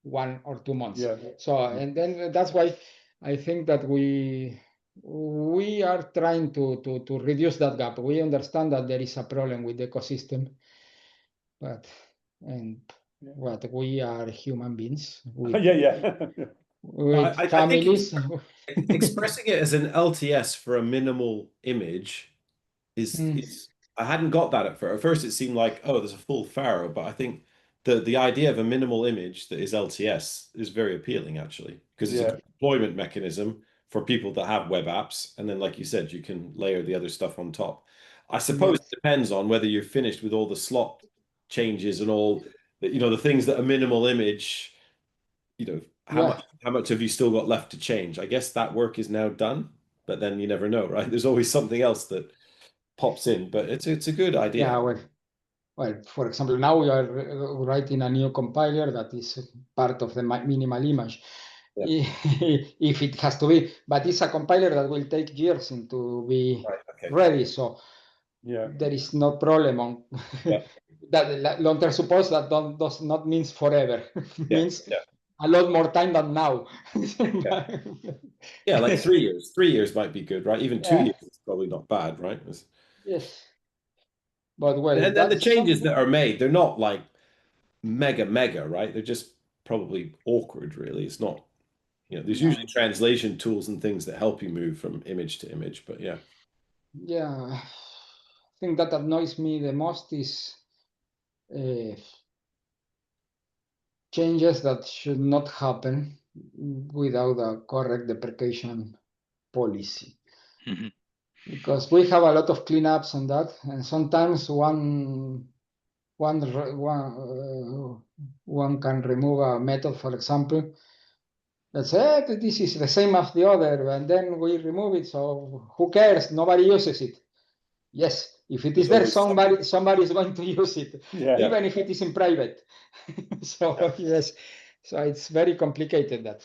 1 or 2 months. Yeah. So, and then that's why I think that we are trying to reduce that gap. We understand that there is a problem with the ecosystem, but what we are human beings with, Yeah. with I think families. expressing it as an LTS for a minimal image is I hadn't got that at first. At first, it seemed like, oh, there's a full Pharo, but I think the idea of a minimal image that is LTS is very appealing actually, because it's a Yeah. good deployment mechanism for people that have web apps, and then, like you said, you can layer the other stuff on top. I suppose Yes. it depends on whether you're finished with all the slot changes and all the things that a minimal image, Yeah. how much have you still got left to change? I guess that work is now done, but then you never know, right? There's always something else that pops in, but it's a good idea. Yeah, well, for example, now we are writing a new compiler that is part of the minimal image, Yeah. if it has to be. But it's a compiler that will take years to be Right, okay. ready. So Yeah. there is no problem on Yeah. that. Long-term support that does not means forever. Means Yeah. a lot more time than now. Yeah, like 3 years. 3 years might be good, right? Even 2 years is probably not bad, right? Yes. But well, And then the that's changes that are made, they're not like mega, right? They're just probably awkward, really. It's not, there's No. usually translation tools and things that help you move from image to image, but yeah. Yeah, I think that annoys me the most is changes that should not happen without a correct deprecation policy. Mhm. Because we have a lot of cleanups and that, and sometimes one can remove a method, for example, that say, this is the same as the other, and then we remove it, so who cares? Nobody uses it. Yes, if it is there, There's always somebody is going to use it, Yeah. even if it is in private. So yes, so it's very complicated that.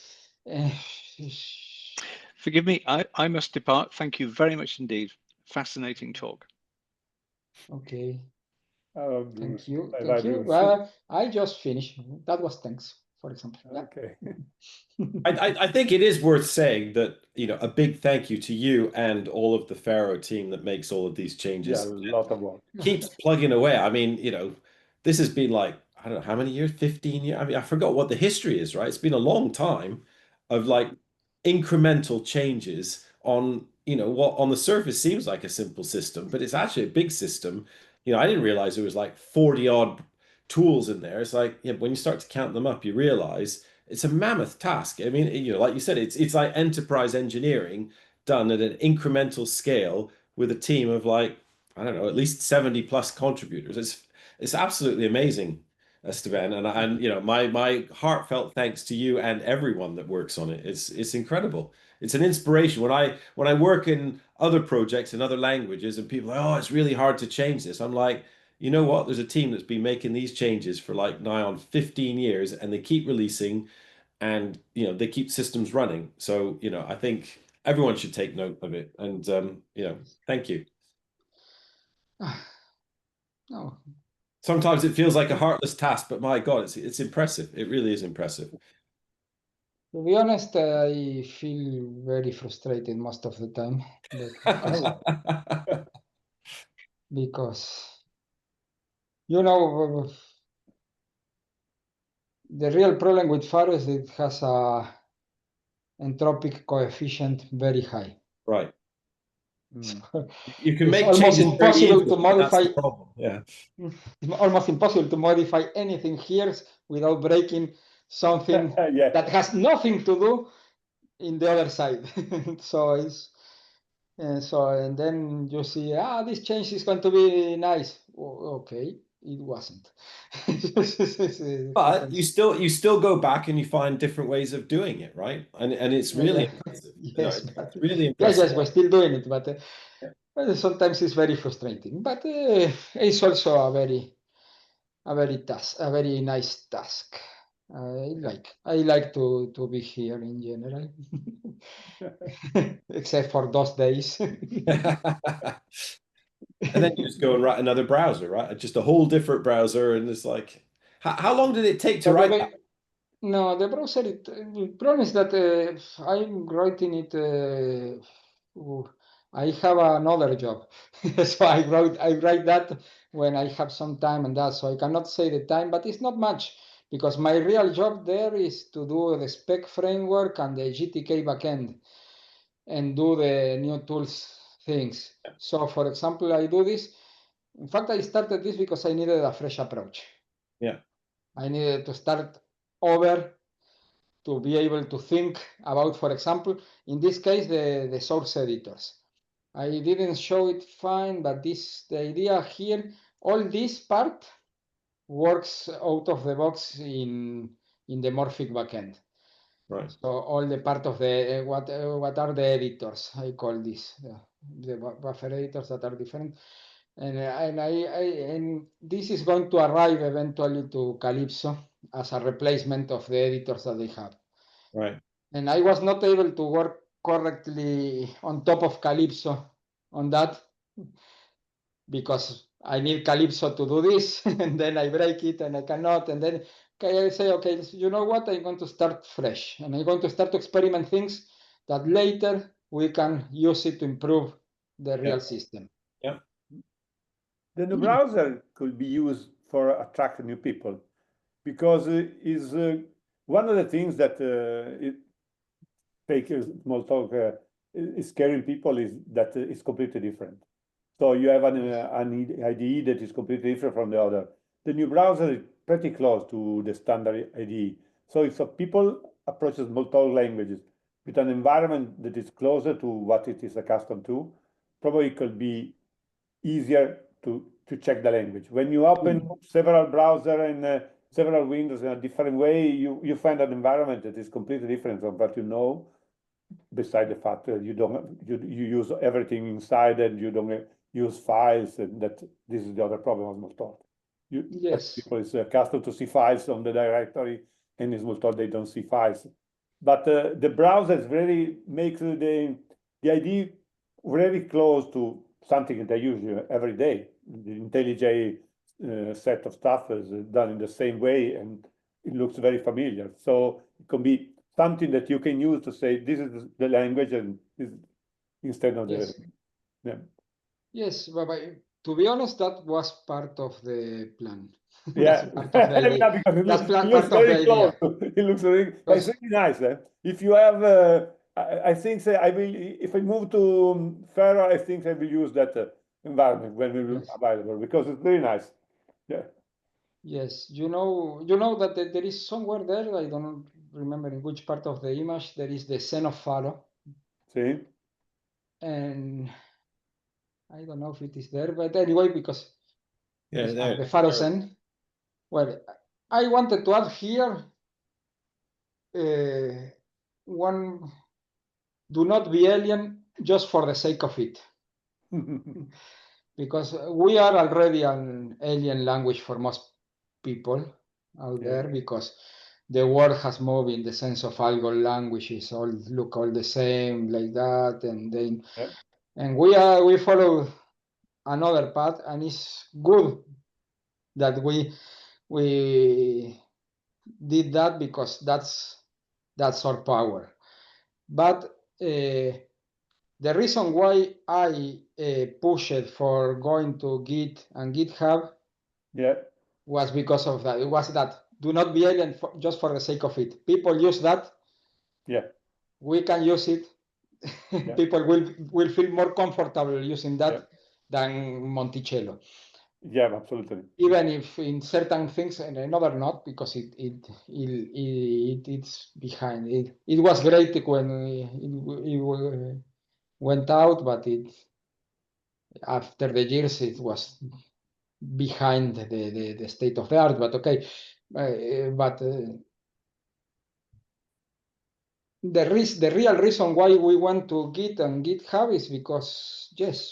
Forgive me, I must depart. Thank you very much indeed. Fascinating talk. Okay, thank you, Bye-bye, thank you. Bruce. I just finished. That was thanks, for example. Yeah. Okay. I think it is worth saying that, a big thank you to you and all of the Pharo team that makes all of these Yeah, changes. a lot of work. Keeps plugging away. I mean, this has been like, I don't know how many years, 15 years. I mean, I forgot what the history is, right? It's been a long time of like incremental changes on, what on the surface seems like a simple system, but it's actually a big system. I didn't realize there was like 40 odd tools in there. It's like, when you start to count them up, you realize it's a mammoth task. I mean, like you said, it's like enterprise engineering done at an incremental scale with a team of like, I don't know, at least 70 plus contributors. It's absolutely amazing, Esteban. And my heartfelt thanks to you and everyone that works on it. It's incredible. It's an inspiration. When I work in other projects in other languages and people are like, oh, it's really hard to change this. I'm like, you know what? There's a team that's been making these changes for like nigh on 15 years and they keep releasing and they keep systems running. So, I think everyone should take note of it. And thank you. No, Sometimes it feels like a heartless task, but my God, it's impressive. It really is impressive. to be honest, I feel very frustrated most of the time, because the real problem with Pharo is it has a entropic coefficient very high. Right. So You can it's make almost changes very impossible easily, to but that's modify. the problem. Yeah. It's almost impossible to modify anything here without breaking something Yeah. that has nothing to do in the other side. So and then you see, this change is going to be nice. Okay, it wasn't. It But you happens. still go back and you find different ways of doing it, right? And it's really Yeah. impressive. Yes, It's really yes, impressive. we're still doing it, but Yeah. sometimes it's very frustrating. But it's also a very nice task. I like to be here in general, except for those days. And then you just go and write another browser, right? Just a whole different browser. And it's like, how long did it take to So write that? no, the browser, the problem is that I'm writing it. I have another job, so I write that when I have some time and that. So I cannot say the time, but it's not much because my real job there is to do the spec framework and the GTK backend and do the new tools things. So for example, I do this. In fact, I started this because I needed a fresh approach. Yeah. I needed to start over to be able to think about, for example, in this case, the source editors. I didn't show it fine, but the idea here, all this part works out of the box in the Morphic backend. Right. So all the part of the what are the editors? I call this the buffer editors that are different, and this is going to arrive eventually to Calypso as a replacement of the editors that they have. Right. And I was not able to work correctly on top of Calypso on that because I need Calypso to do this, and then I break it and I cannot, and then I say, okay, you know what? I'm going to start fresh, and I'm going to start to experiment things that later we can use it to improve the real system. Yeah. The new browser could be used for attract new people because is one of the things that it take a small talk is scaring people is that it's completely different. So you have an IDE that is completely different from the other. The new browser is pretty close to the standard IDE. So if people approach Smalltalk languages with an environment that is closer to what it is accustomed to, probably it could be easier to check the language. When you open several browser and several windows in a different way, you find an environment that is completely different from what you know. Beside the fact that you use everything inside and you don't use files, and that this is the other problem of Smalltalk. Yes. People is accustomed to see files on the directory, and in Smalltalk they don't see files. But the browsers really makes the idea very close to something that they use every day. The IntelliJ set of stuff is done in the same way, and it looks very familiar. So it can be something that you can use to say this is the language, and this, instead of Yes. yeah. Yes, but to be honest, that was part of the plan. Yeah, That's part of the idea. yeah, because That's it looks part of the very close. idea. It looks very, but it's really nice. If you have, I think I will. If I move to Pharo, I think I will use that environment when we will Yes. available because it's very nice. Yeah. Yes, you know that there is somewhere there, I don't remember in which part of the image, there is the Zen of Pharo. See. And I don't know if it is there, but anyway, because Yeah. There. the Pharo Zen. Well, I wanted to add here one, do not be alien just for the sake of it. Because we are already an alien language for most people out there, because the world has moved in the sense of algo languages all look all the same like that, and then and we follow another path, and it's good that we did that because that's our power. But the reason why I pushed for going to Git and GitHub was because of that. It was that do not be alien just for the sake of it. People use that. Yeah. We can use it. People will feel more comfortable using that than Monticello. Yeah, absolutely. Even if in certain things and another not, because it's behind it. It was great when it went out, but after the years it was behind the state of the art. But okay, the real reason why we went to Git and GitHub is because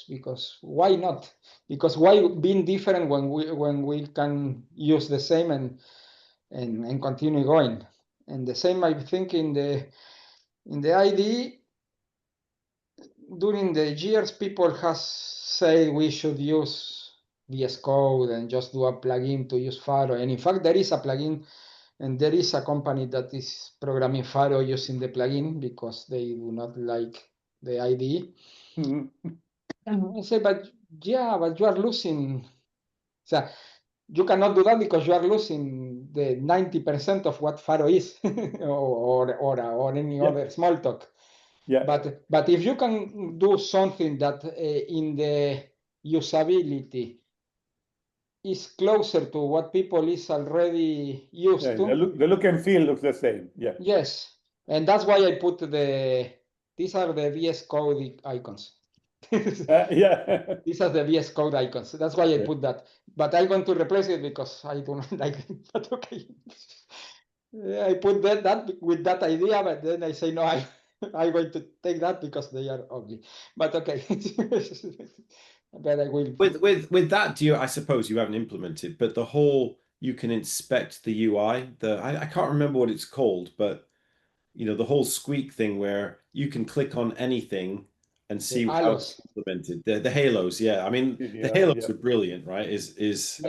because why not? Because why being different when we can use the same, and and continue going. And the same, I think, in the IDE, during the years, people has said we should use VS Code and just do a plugin to use Pharo. And in fact, there is a plugin, and there is a company that is programming Pharo using the plugin because they do not like the IDE. I say, but yeah, but you are losing. So you cannot do that because you are losing the 90% of what Pharo is, or any other small talk. Yeah. But if you can do something that in the usability is closer to what people is already used Yeah, to. the look and feel looks the same. Yeah. Yes, and that's why I put these are the VS Code icons. Yeah. These are the VS Code icons. That's why I put that. But I'm going to replace it because I do not like it. But okay. I put that with that idea, but then I say no, I'm going to take that because they are ugly. But okay. But I will. With that, I suppose you haven't implemented, but the whole you can inspect the UI, I can't remember what it's called, but the whole squeak thing where you can click on anything and see how it's implemented. The halos, yeah. I mean, the halos are brilliant, right? Yes.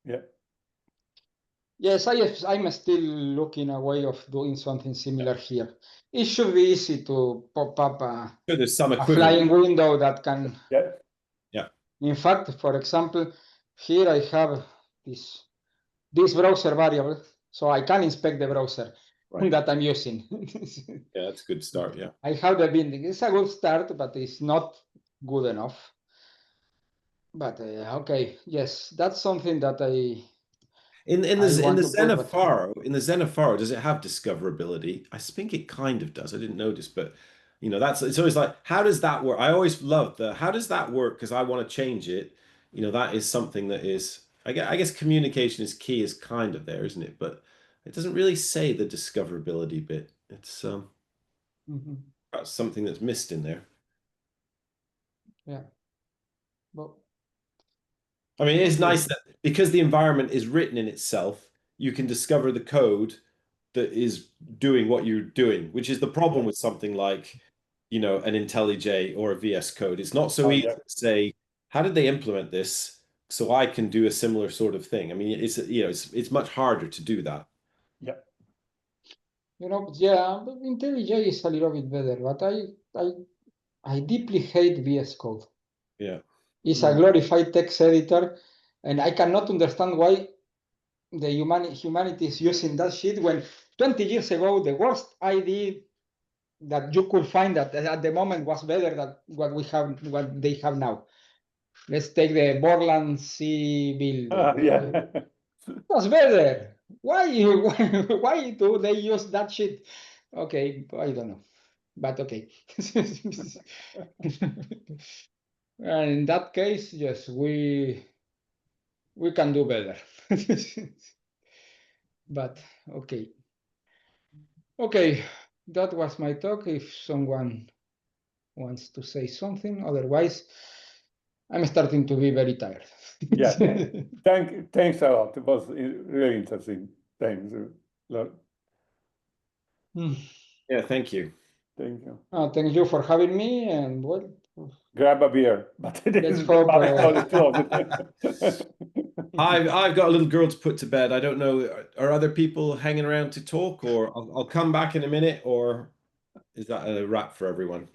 Yeah. Yes, I'm still looking a way of doing something similar here. It should be easy to pop up there's some a flying window that can. Yeah. Yeah. In fact, for example, here I have this browser variable, so I can inspect the browser that I'm using. Yeah, that's a good start. Yeah. I have the binding. It's a good start, but it's not good enough. But okay, yes, that's something that In the Zen of Pharo, does it have discoverability? I think it kind of does. I didn't notice, but it's always like, how does that work? I always love how does that work? Because I want to change it. That is something that is, I guess communication is key is kind of there, isn't it? But it doesn't really say the discoverability bit. It's that's something that's missed in there. Yeah. Well, I mean, it's nice that because the environment is written in itself, you can discover the code that is doing what you're doing, which is the problem with something like, an IntelliJ or a VS Code. It's not so easy to say, how did they implement this so I can do a similar sort of thing? I mean, it's much harder to do that. Yeah. Yeah, but IntelliJ is a little bit better, but I deeply hate VS Code. Yeah. It's a glorified text editor, and I cannot understand why the humanity is using that shit when 20 years ago the worst idea that you could find at the moment was better than what they have now. Let's take the Borland C build. Yeah. Was better. Why do they use that shit? Okay, I don't know, but okay. And in that case, yes, we can do better. But okay. Okay, that was my talk. If someone wants to say something, otherwise, I'm starting to be very tired. Yeah. Thanks a lot. It was really interesting. Thanks. Yeah, thank you. Thank you. Thank you for having me, and well, grab a beer. But let's hope. I've got a little girl to put to bed. I don't know. Are other people hanging around to talk, or I'll come back in a minute, or is that a wrap for everyone?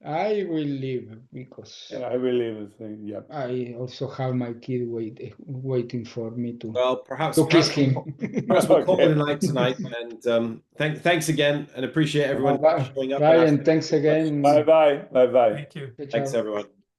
I will leave because I will leave. Yeah. I also have my kid waiting for me to. Well, perhaps kiss him. Perhaps we'll call it a night tonight. And thanks again, and appreciate everyone showing up. Bye, and thanks again. Bye. Thank you. Thanks, everyone.